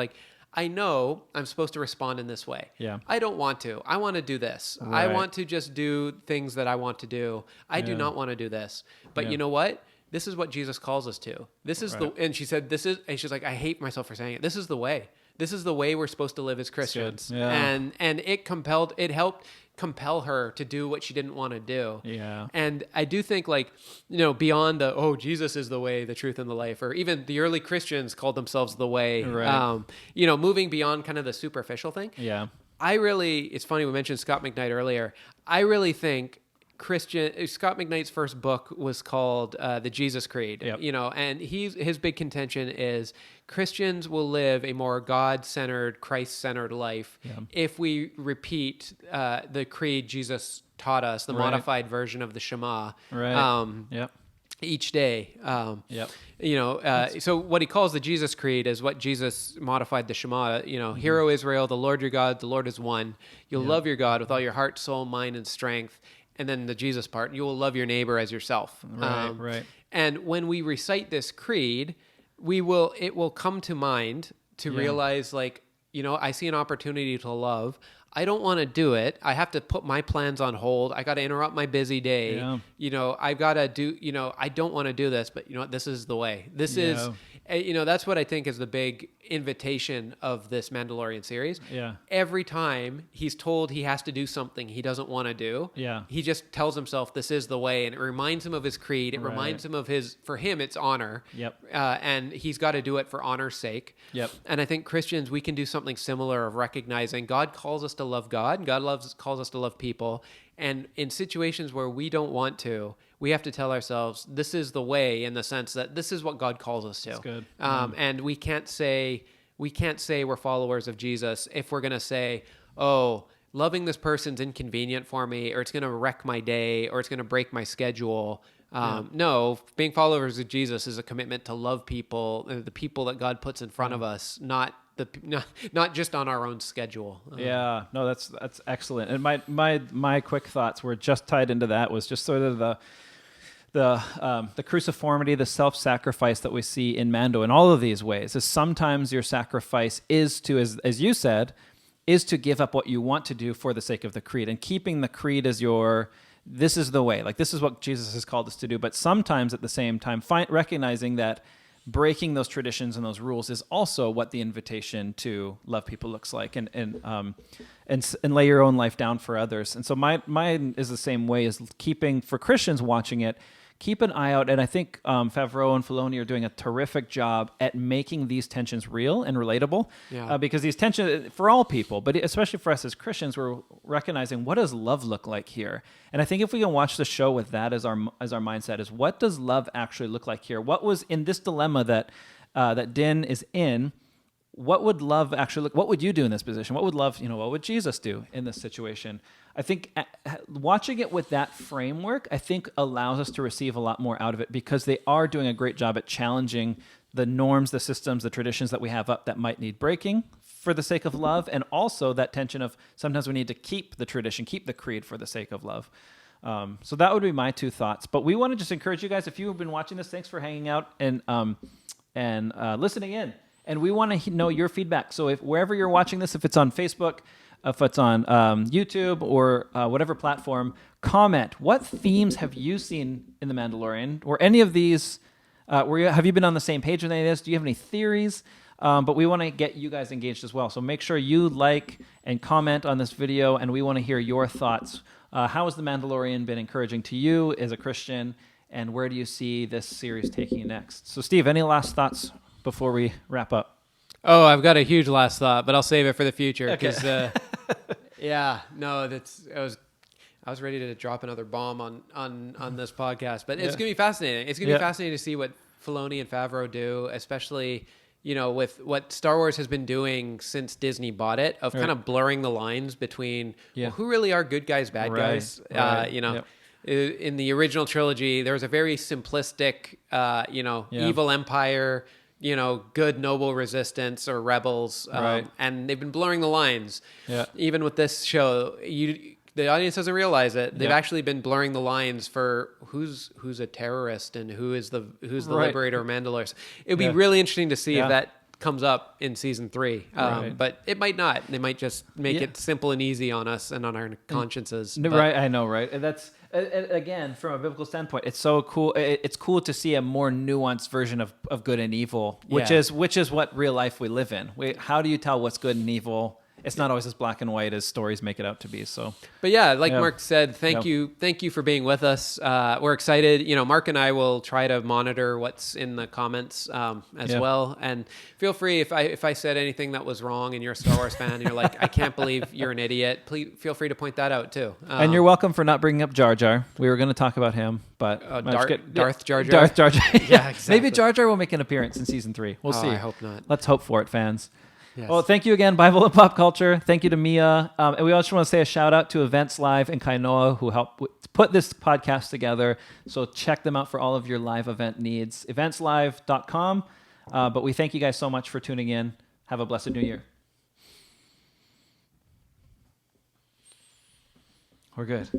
I know I'm supposed to respond in this way. Yeah. I don't want to. I want to do this. Right. I want to just do things that I want to do. I do not want to do this. But you know what? This is what Jesus calls us to. This is and she said, and she's like, I hate myself for saying it. This is the way. This is the way we're supposed to live as Christians. And it helped compel her to do what she didn't want to do. Yeah. And I do think beyond Jesus is the way, the truth, and the life, or even the early Christians called themselves the way, right. Moving beyond kind of the superficial thing. Yeah. It's funny, we mentioned Scott McKnight earlier. I really think Scott McKnight's first book was called The Jesus Creed. Yep. And his big contention is Christians will live a more God-centered, Christ-centered life if we repeat the creed Jesus taught us, the modified version of the Shema. Right. Each day. So what he calls the Jesus Creed is what Jesus modified the Shema. Hear, O Israel, the Lord your God, the Lord is one. You'll love your God with all your heart, soul, mind, and strength. And then the Jesus part, you will love your neighbor as yourself. Right. And when we recite this creed, it will come to mind to realize, I see an opportunity to love. I don't want to do it. I have to put my plans on hold. I got to interrupt my busy day. Yeah. I've got to do, I don't want to do this, but this is the way. This is, that's what I think is the big invitation of this Mandalorian series. Yeah. Every time he's told he has to do something he doesn't want to do, he just tells himself this is the way, and it reminds him of his creed. It reminds him of for him, it's honor. Yep. And he's got to do it for honor's sake. Yep. And I think Christians, we can do something similar of recognizing God calls us to love God, and God calls us to love people. And in situations where we don't want to, we have to tell ourselves, this is the way, in the sense that this is what God calls us to. That's good. And we can't say, we can't say we're followers of Jesus if we're going to say, oh, loving this person's inconvenient for me, or it's going to wreck my day, or it's going to break my schedule. No, being followers of Jesus is a commitment to love people, the people that God puts in front of us, not just on our own schedule. Yeah, no, that's excellent. And my quick thoughts were just tied into that, was just sort of the cruciformity, the self-sacrifice that we see in Mando in all of these ways. Is sometimes your sacrifice is to, as you said, is to give up what you want to do for the sake of the creed, and keeping the creed as this is the way, like this is what Jesus has called us to do. But sometimes at the same time, recognizing that breaking those traditions and those rules is also what the invitation to love people looks like, and lay your own life down for others. And so mine is the same way, as keeping, for Christians watching it, keep an eye out. And I think Favreau and Filoni are doing a terrific job at making these tensions real and relatable. Because these tensions, for all people, but especially for us as Christians, we're recognizing, what does love look like here? And I think if we can watch the show with that as our mindset, is what does love actually look like here? What was in this dilemma that Din is in? What would love actually look? What would you do in this position? What would love? What would Jesus do in this situation? I think watching it with that framework, I think allows us to receive a lot more out of it, because they are doing a great job at challenging the norms, the systems, the traditions that we have up that might need breaking for the sake of love, and also that tension of sometimes we need to keep the tradition, keep the creed for the sake of love. So that would be my two thoughts. But we want to just encourage you guys, if you have been watching this, thanks for hanging out and listening in. And we want to know your feedback. So if wherever you're watching this, if it's on Facebook, if it's on YouTube, or whatever platform, comment. What themes have you seen in The Mandalorian? Or any of these, have you been on the same page with any of this? Do you have any theories? But we want to get you guys engaged as well. So make sure you like and comment on this video, and we want to hear your thoughts. How has The Mandalorian been encouraging to you as a Christian, and where do you see this series taking you next? So Steve, any last thoughts before we wrap up? Oh, I've got a huge last thought, but I'll save it for the future, because I was ready to drop another bomb on this podcast, but it's going to be fascinating. It's going to be fascinating to see what Filoni and Favreau do, especially, with what Star Wars has been doing since Disney bought it, of kind of blurring the lines between who really are good guys, bad guys. In the original trilogy, there was a very simplistic, evil empire, good noble resistance or rebels, and they've been blurring the lines. Even with this show, the audience doesn't realize it. They've actually been blurring the lines for who's a terrorist and who's the liberator of Mandalorians. It'd be really interesting to see if that comes up in season 3, but it might not. They might just make it simple and easy on us and on our consciences. Right, I know, right? And that's, again, from a biblical standpoint, it's so cool. It's cool to see a more nuanced version of good and evil, which is what real life we live in. How do you tell what's good and evil? It's not always as black and white as stories make it out to be. So, but Mark said, thank you for being with us. We're excited. Mark and I will try to monitor what's in the comments as well. And feel free, if I said anything that was wrong and you're a Star Wars fan and you're like, I can't believe you're an idiot, please feel free to point that out too. And you're welcome for not bringing up Jar Jar. We were going to talk about him, but Darth Jar Jar. Darth Jar Jar. Yeah, exactly. Maybe Jar Jar will make an appearance in season 3. We'll see. I hope not. Let's hope for it, fans. Yes. Well, thank you again, Bible and Pop Culture. Thank you to Mia. And we also want to say a shout out to Events Live and Kainoa, who helped put this podcast together. So check them out for all of your live event needs. eventslive.com. But we thank you guys so much for tuning in. Have a blessed new year. We're good.